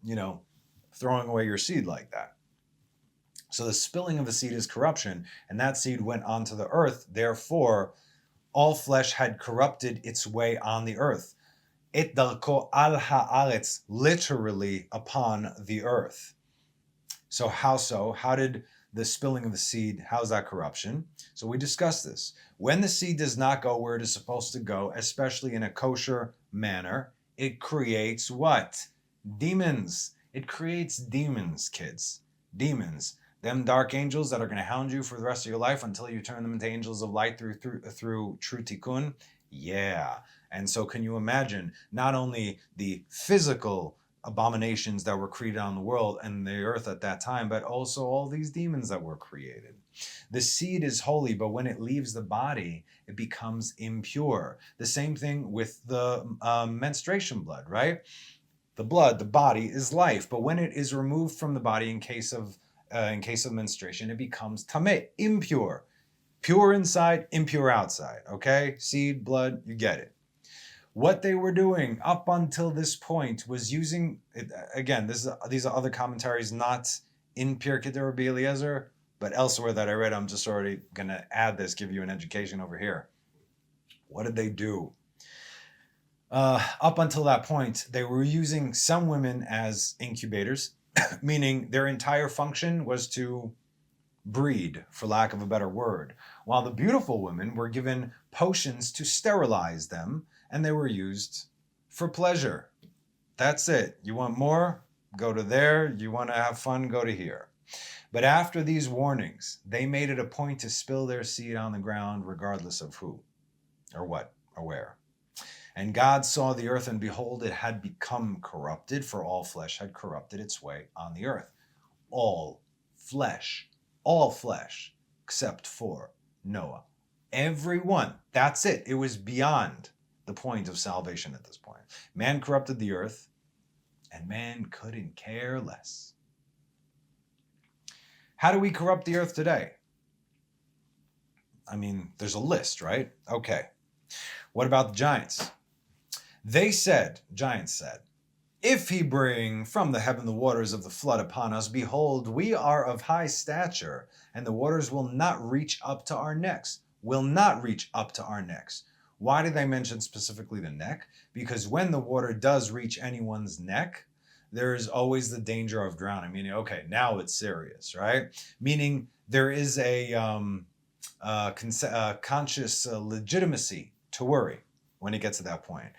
S1: throwing away your seed like that. So the spilling of the seed is corruption, and that seed went onto the earth. Therefore, all flesh had corrupted its way on the earth. Et darko al haaretz, literally upon the earth. So how so? How did the spilling of the seed, how's that corruption? So we discussed this. When the seed does not go where it is supposed to go, especially in a kosher manner, it creates what? Demons. It creates demons, kids. Demons. Them dark angels that are going to hound you for the rest of your life until you turn them into angels of light through true tikkun. Yeah. And so can you imagine not only the physical abominations that were created on the world and the earth at that time, but also all these demons that were created. The seed is holy, but when it leaves the body, it becomes impure. The same thing with the menstruation blood, right? The blood, the body is life, but when it is removed from the body in case of menstruation, it becomes tameh, impure. Pure inside, impure outside, okay? Seed, blood, you get it. What they were doing up until this point was using, again, these are other commentaries not in Pirkei Rabbi Eliezer, but elsewhere that I read. I'm just already going to add this, give you an education over here. What did they do? Up until that point, they were using some women as incubators, meaning their entire function was to breed, for lack of a better word, while the beautiful women were given potions to sterilize them, and they were used for pleasure. That's it. You want more? Go to there. You want to have fun? Go to here. But after these warnings, they made it a point to spill their seed on the ground, regardless of who, or what, or where. And God saw the earth, and behold, it had become corrupted, for all flesh had corrupted its way on the earth. All flesh, except for Noah. Everyone. That's it. It was beyond the point of salvation at this point. Man corrupted the earth, and man couldn't care less. How do we corrupt the earth today? I mean, there's a list, right? Okay. What about the giants? Giants said, if he bring from the heaven the waters of the flood upon us, behold, we are of high stature, and the waters will not reach up to our necks. Why did they mention specifically the neck? Because when the water does reach anyone's neck, there is always the danger of drowning. Meaning, okay, now it's serious, right? Meaning there is a conscious legitimacy to worry when it gets to that point,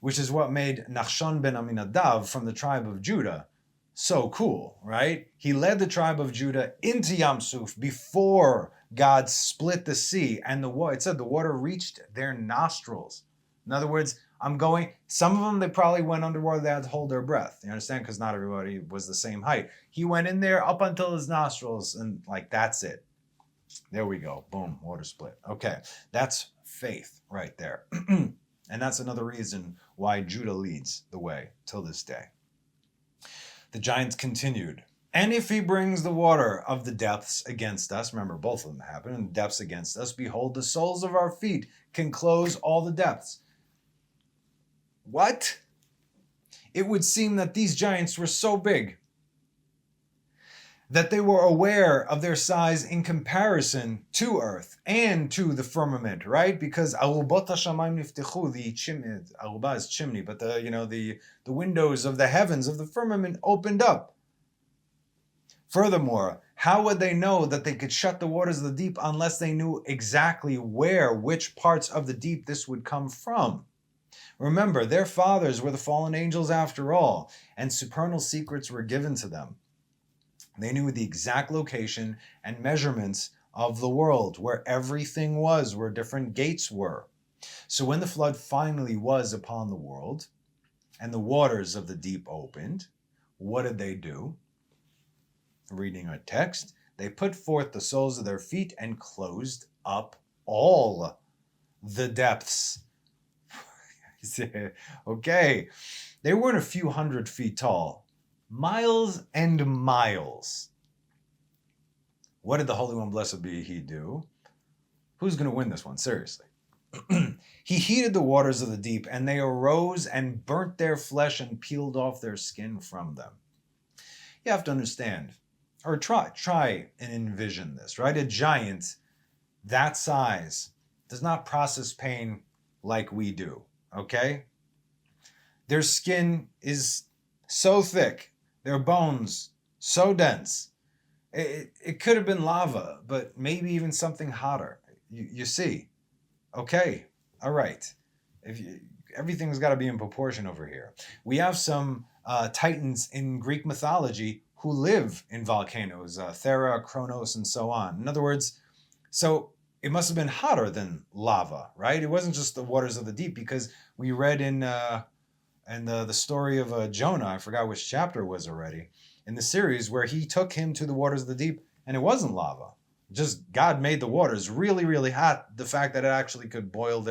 S1: which is what made Nachshon ben Aminadav from the tribe of Judah so cool, right? He led the tribe of Judah into Yam Suf before God split the sea, and it said the water reached their nostrils. In other words, some of them, they probably went underwater, they had to hold their breath. You understand? Because not everybody was the same height. He went in there up until his nostrils, and that's it. There we go. Boom, water split. Okay, that's faith right there. And that's another reason why Judah leads the way till this day. The giants continued. And if he brings the water of the depths against us, remember both of them happen, and the depths against us, behold, the soles of our feet can close all the depths. What? It would seem that these giants were so big that they were aware of their size in comparison to earth and to the firmament, right? Because arubot hashamayim niftechu, the chimney, aruba is chimney, but the windows of the heavens of the firmament opened up. Furthermore, how would they know that they could shut the waters of the deep unless they knew exactly which parts of the deep this would come from? Remember, their fathers were the fallen angels after all, and supernal secrets were given to them. They knew the exact location and measurements of the world, where everything was, where different gates were. So when the flood finally was upon the world, and the waters of the deep opened, what did they do? Reading our text, they put forth the soles of their feet and closed up all the depths. Okay, they weren't a few 100 feet tall. Miles and miles. What did the Holy One, blessed be he, do? Who's going to win this one? Seriously. He heated the waters of the deep, and they arose and burnt their flesh and peeled off their skin from them. You have to understand, or try and envision this, right? A giant that size does not process pain like we do, okay? Their skin is so thick, their bones so dense. It could have been lava, but maybe even something hotter. You see? Okay, all right. Everything's got to be in proportion over here. We have some titans in Greek mythology who live in volcanoes, Thera, Kronos, and so on. In other words, so it must have been hotter than lava, right? It wasn't just the waters of the deep, because we read in the story of Jonah, I forgot which chapter it was already, in the series, where he took him to the waters of the deep, and it wasn't lava. Just God made the waters really, really hot. The fact that it actually could boil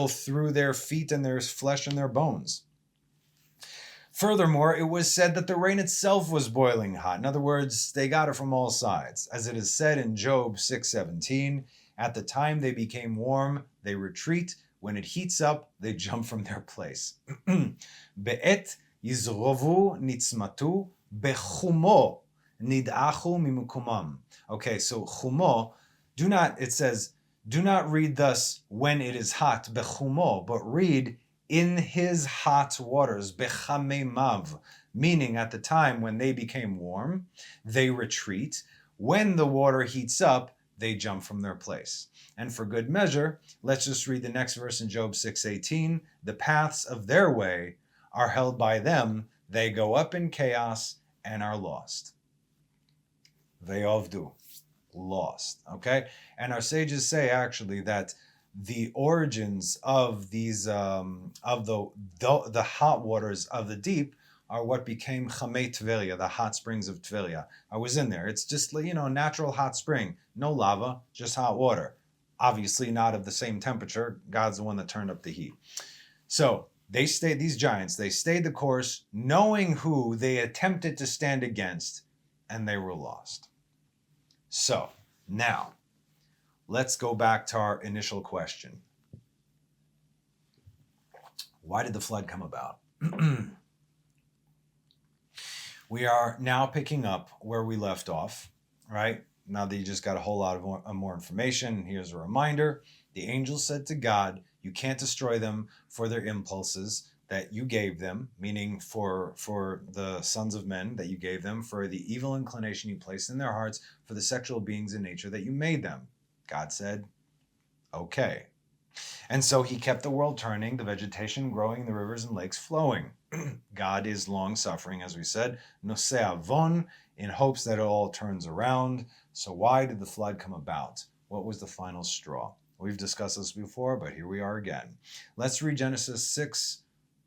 S1: through their feet and their flesh and their bones. Furthermore, it was said that the rain itself was boiling hot. In other words, they got it from all sides. As it is said in Job 6:17, at the time they became warm, they retreat. When it heats up, they jump from their place. Be'et yizrovu nitzmatu bechumo nid'achu mimukumam. Okay, so chumo, it says, do not read thus when it is hot, bechumo, but read in his hot waters, bechamemav, meaning at the time when they became warm, they retreat. When the water heats up, they jump from their place. And for good measure, let's just read the next verse in Job 6:18. The paths of their way are held by them. They go up in chaos and are lost. Ve'ovdu, lost. Okay? And our sages say actually that the origins of these of the hot waters of the deep are what became Chamei Tveria, the hot springs of Tveria. I was in there. It's just, natural hot spring, no lava, just hot water. Obviously not of the same temperature. God's the one that turned up the heat. So these giants, they stayed the course, knowing who they attempted to stand against, and they were lost. So now, let's go back to our initial question. Why did the flood come about? We are now picking up where we left off, right? Now that you just got a whole lot of more information, here's a reminder. The angels said to God, you can't destroy them for their impulses that you gave them, meaning for the sons of men that you gave them, for the evil inclination you placed in their hearts, for the sexual beings in nature that you made them. God said, okay. And so he kept the world turning, the vegetation growing, the rivers and lakes flowing. God is long-suffering, as we said, nosei avon, in hopes that it all turns around. So why did the flood come about? What was the final straw? We've discussed this before, but here we are again. Let's read Genesis 6,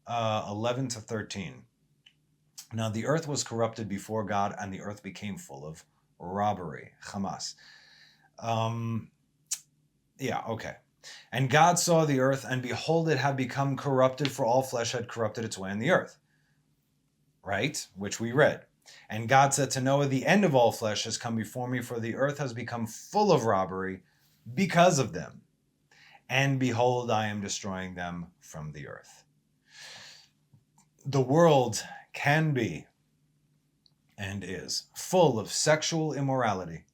S1: 11 to 13. Now the earth was corrupted before God, and the earth became full of robbery. Hamas. Okay. And God saw the earth, and behold, it had become corrupted, for all flesh had corrupted its way on the earth. Right? Which we read. And God said to Noah, the end of all flesh has come before me, for the earth has become full of robbery because of them. And behold, I am destroying them from the earth. The world can be, and is, full of sexual immorality,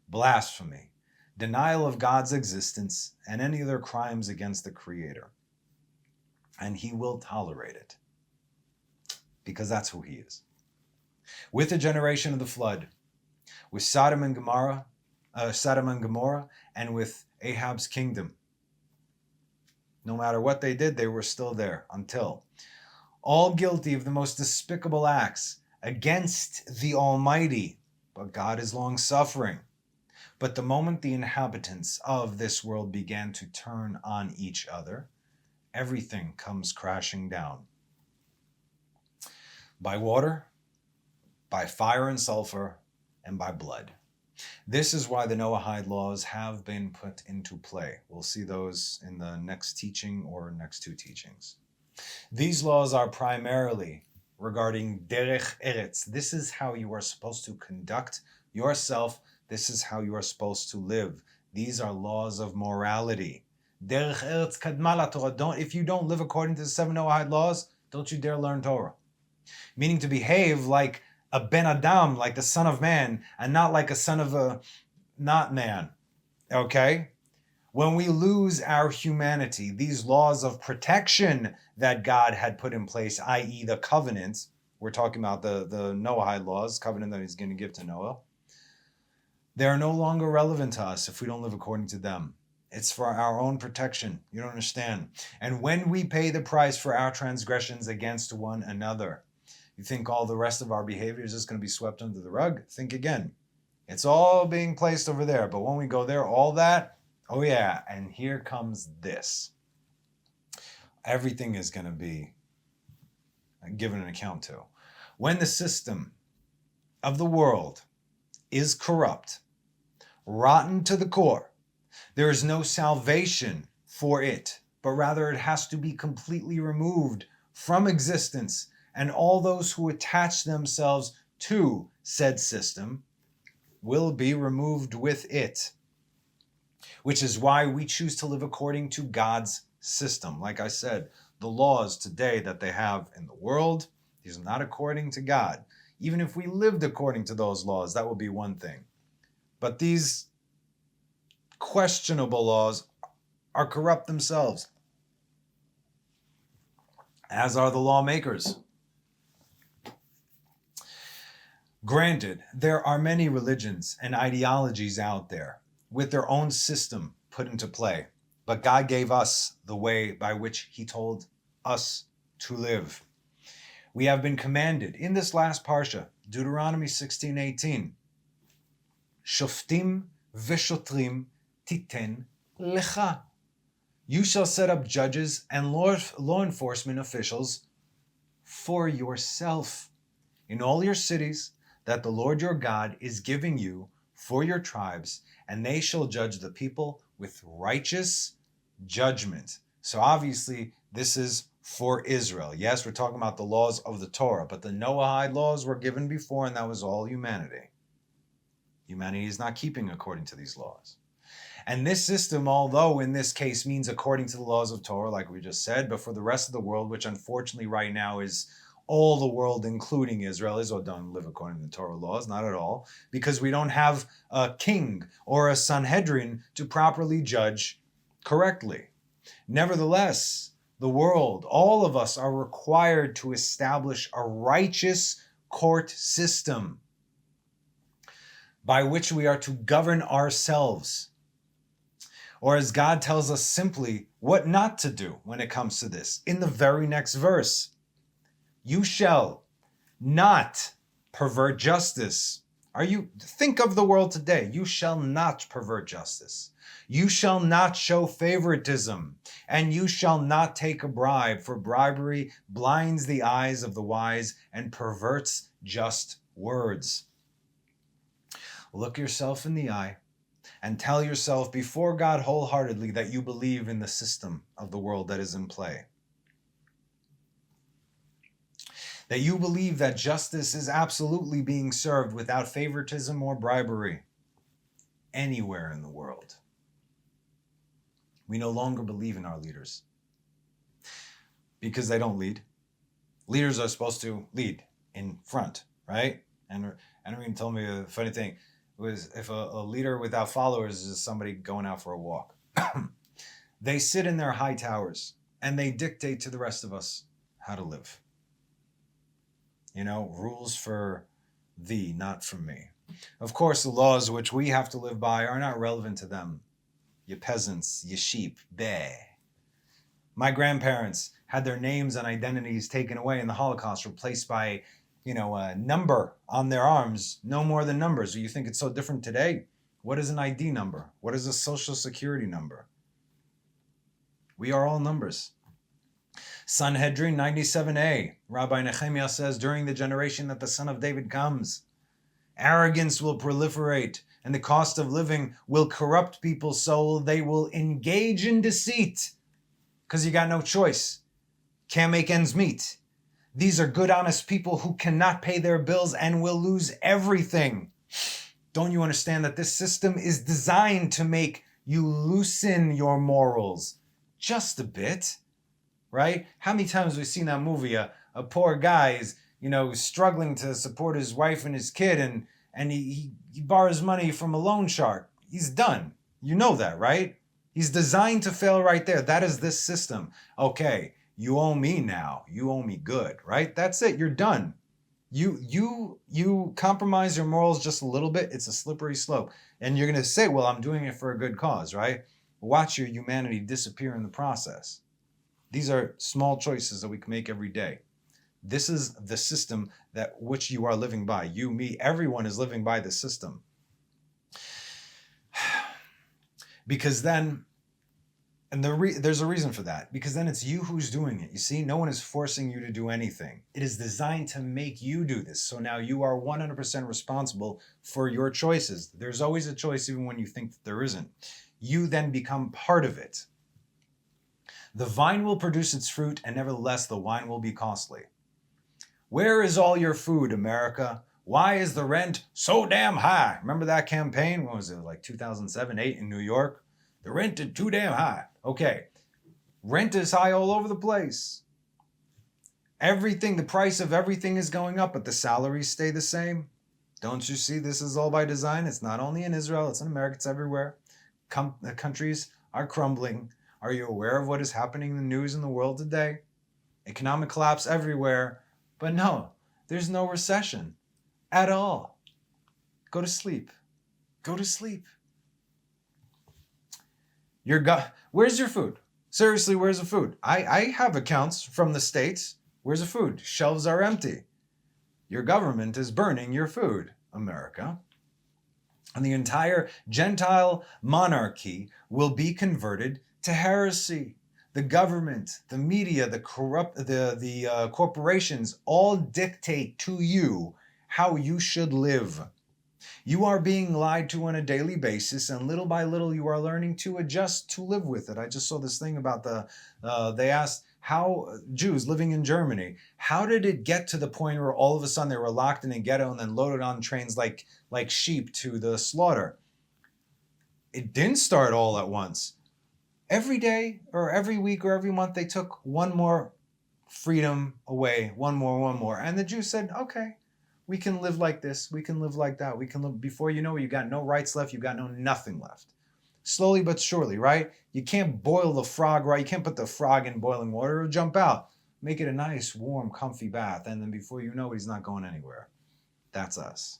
S1: blasphemy, denial of God's existence, and any other crimes against the Creator. And he will tolerate it, because that's who he is. With the generation of the flood, with Sodom and Gomorrah, and with Ahab's kingdom. No matter what they did, they were still there until all guilty of the most despicable acts against the Almighty. But God is long-suffering. But the moment the inhabitants of this world began to turn on each other, everything comes crashing down. By water, by fire and sulfur, and by blood. This is why the Noahide laws have been put into play. We'll see those in the next teaching or next two teachings. These laws are primarily regarding derech eretz. This is how you are supposed to conduct yourself. This is how you are supposed to live. These are laws of morality. Derech eretz kadma la Torah. If you don't live according to the 7 Noahide laws, don't you dare learn Torah. Meaning to behave like a ben Adam, like the son of man, and not like a son of a not man. Okay? when we lose our humanity, these laws of protection that God had put in place, i.e. the covenant, we're talking about the Noahide laws, covenant that he's going to give to Noah, they are no longer relevant to us if we don't live according to them. It's for our own protection. You don't understand. And when we pay the price for our transgressions against one another, you think all the rest of our behavior is just going to be swept under the rug? Think again. It's all being placed over there. But when we go there, all that, oh yeah, and here comes this. Everything is going to be given an account to. When the system of the world is corrupt, rotten to the core, there is no salvation for it, but rather it has to be completely removed from existence, and all those who attach themselves to said system will be removed with it, which is why we choose to live according to God's system. Like I said, the laws today that they have in the world, these are not according to God. Even if we lived according to those laws, that would be one thing. But these questionable laws are corrupt themselves, as are the lawmakers. Granted, there are many religions and ideologies out there with their own system put into play, but God gave us the way by which he told us to live. We have been commanded in this last parsha, Deuteronomy 16:18, Shoftim v'shotrim titen lecha. You shall set up judges and law enforcement officials for yourself in all your cities that the Lord your God is giving you for your tribes, and they shall judge the people with righteous judgment. So obviously, this is for Israel. Yes, we're talking about the laws of the Torah, but the Noahide laws were given before, and that was all humanity. Humanity is not keeping according to these laws. And this system, although in this case means according to the laws of Torah, like we just said, but for the rest of the world, which unfortunately right now is all the world, including Israel, don't live according to the Torah laws, not at all, because we don't have a king or a Sanhedrin to properly judge correctly. Nevertheless, the world, all of us are required to establish a righteous court system by which we are to govern ourselves. Or as God tells us simply what not to do when it comes to this. In the very next verse, you shall not pervert justice. Think of the world today. You shall not pervert justice. You shall not show favoritism, and you shall not take a bribe, for bribery blinds the eyes of the wise and perverts just words. Look yourself in the eye and tell yourself before God wholeheartedly that you believe in the system of the world that is in play. That you believe that justice is absolutely being served without favoritism or bribery anywhere in the world. We no longer believe in our leaders because they don't lead. Leaders are supposed to lead in front, right? And Irene told me a funny thing. It was if a leader without followers is somebody going out for a walk. They sit in their high towers and they dictate to the rest of us how to live. Rules for thee, not for me. Of course, the laws which we have to live by are not relevant to them. You peasants, you sheep, bleh. My grandparents had their names and identities taken away in the Holocaust, replaced by, a number on their arms, no more than numbers. Do you think it's so different today? What is an ID number? What is a social security number? We are all numbers. Sanhedrin 97a, Rabbi Nehemiah says, during the generation that the Son of David comes, arrogance will proliferate, and the cost of living will corrupt people's soul. They will engage in deceit, because you got no choice. Can't make ends meet. These are good, honest people who cannot pay their bills and will lose everything. Don't you understand that this system is designed to make you loosen your morals just a bit? Right? How many times have we seen that movie? A poor guy is, struggling to support his wife and his kid, and he borrows money from a loan shark. He's done. You know that, right? He's designed to fail right there. That is this system. Okay, you owe me now. You owe me good, right? That's it. You're done. You compromise your morals just a little bit, it's a slippery slope. And you're going to say, well, I'm doing it for a good cause, right? Watch your humanity disappear in the process. These are small choices that we can make every day. This is the system that which you are living by. You, me, everyone is living by this system. Because then, and there's a reason for that, because then it's you who's doing it. You see, no one is forcing you to do anything. It is designed to make you do this. So now you are 100% responsible for your choices. There's always a choice even when you think that there isn't. You then become part of it. The vine will produce its fruit, and nevertheless the wine will be costly. Where is all your food, America? Why is the rent so damn high? Remember that campaign? What was it, like 2007, 8 in New York? The rent is too damn high. Okay, rent is high all over the place. Everything, the price of everything is going up, but the salaries stay the same. Don't you see this is all by design? It's not only in Israel, it's in America, it's everywhere. The countries are crumbling. Are you aware of what is happening in the news in the world today? Economic collapse everywhere. But no, there's no recession at all. Go to sleep. Go to sleep. Where's your food? Seriously, where's the food? I have accounts from the States. Where's the food? Shelves are empty. Your government is burning your food, America. And the entire Gentile monarchy will be converted to heresy. The government, the media, the corporations all dictate to you how you should live. You are being lied to on a daily basis, and little by little you are learning to adjust to live with it. I just saw this thing about they asked how Jews living in Germany, how did it get to the point where all of a sudden they were locked in a ghetto and then loaded on trains like sheep to the slaughter? It didn't start all at once. Every day or every week or every month they took one more freedom away, one more. And the Jews said, okay, we can live like this, we can live like that, we can live. Before you know it, you got no rights left, you got nothing left. Slowly but surely, right? You can't boil the frog, right? You can't put the frog in boiling water, it'll jump out. Make it a nice, warm, comfy bath, and then before you know it, he's not going anywhere. That's us.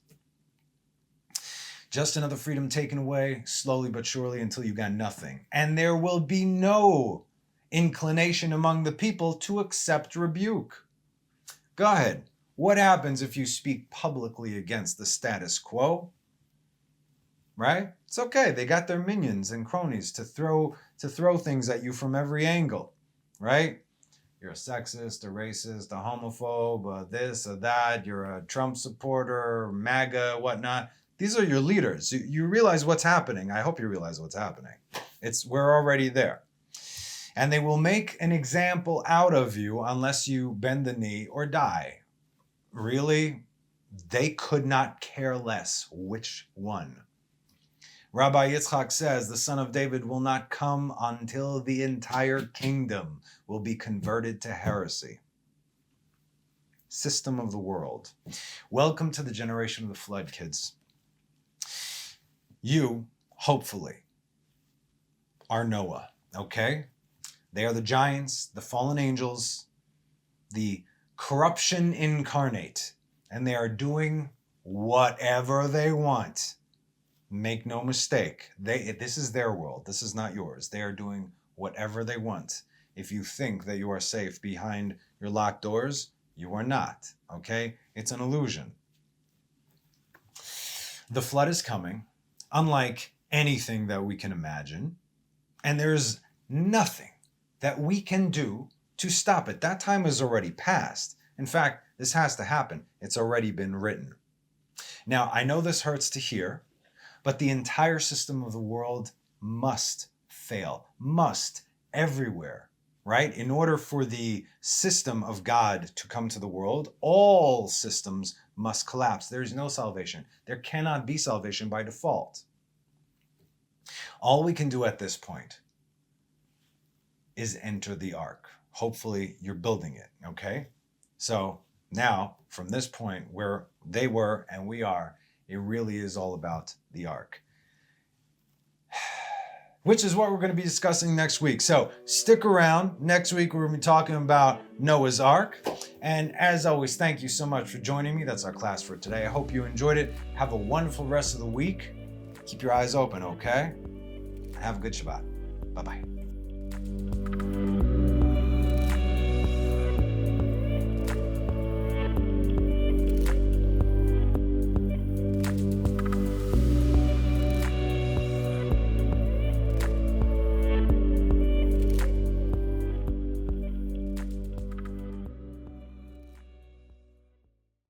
S1: Just another freedom taken away, slowly but surely, until you got nothing. And there will be no inclination among the people to accept rebuke. Go ahead. What happens if you speak publicly against the status quo? Right? It's okay. They got their minions and cronies to throw things at you from every angle. Right? You're a sexist, a racist, a homophobe, a this, a that. You're a Trump supporter, MAGA, whatnot. These are your leaders. You realize what's happening. I hope you realize what's happening. We're already there. And they will make an example out of you unless you bend the knee or die. Really? They could not care less which one. Rabbi Yitzchak says the son of David will not come until the entire kingdom will be converted to heresy. System of the world. Welcome to the generation of the flood, kids. You, hopefully, are Noah, okay? They are the giants, the fallen angels, the corruption incarnate, and they are doing whatever they want. Make no mistake. This is their world. This is not yours. They are doing whatever they want. If you think that you are safe behind your locked doors, you are not, okay? It's an illusion. The flood is coming, unlike anything that we can imagine, and there's nothing that we can do to stop it. That time is already past. In fact, this has to happen. It's already been written. Now, I know this hurts to hear, but the entire system of the world must fail. Must, everywhere, right? In order for the system of God to come to the world, all systems must collapse. There is no salvation. There cannot be salvation by default. All we can do at this point is enter the ark. Hopefully you're building it, okay? So now, from this point where they were and we are, it really is all about the ark. which is what we're going to be discussing next week. So stick around. Next week, we're going to be talking about Noah's Ark. And as always, thank you so much for joining me. That's our class for today. I hope you enjoyed it. Have a wonderful rest of the week. Keep your eyes open, okay? Have a good Shabbat. Bye-bye.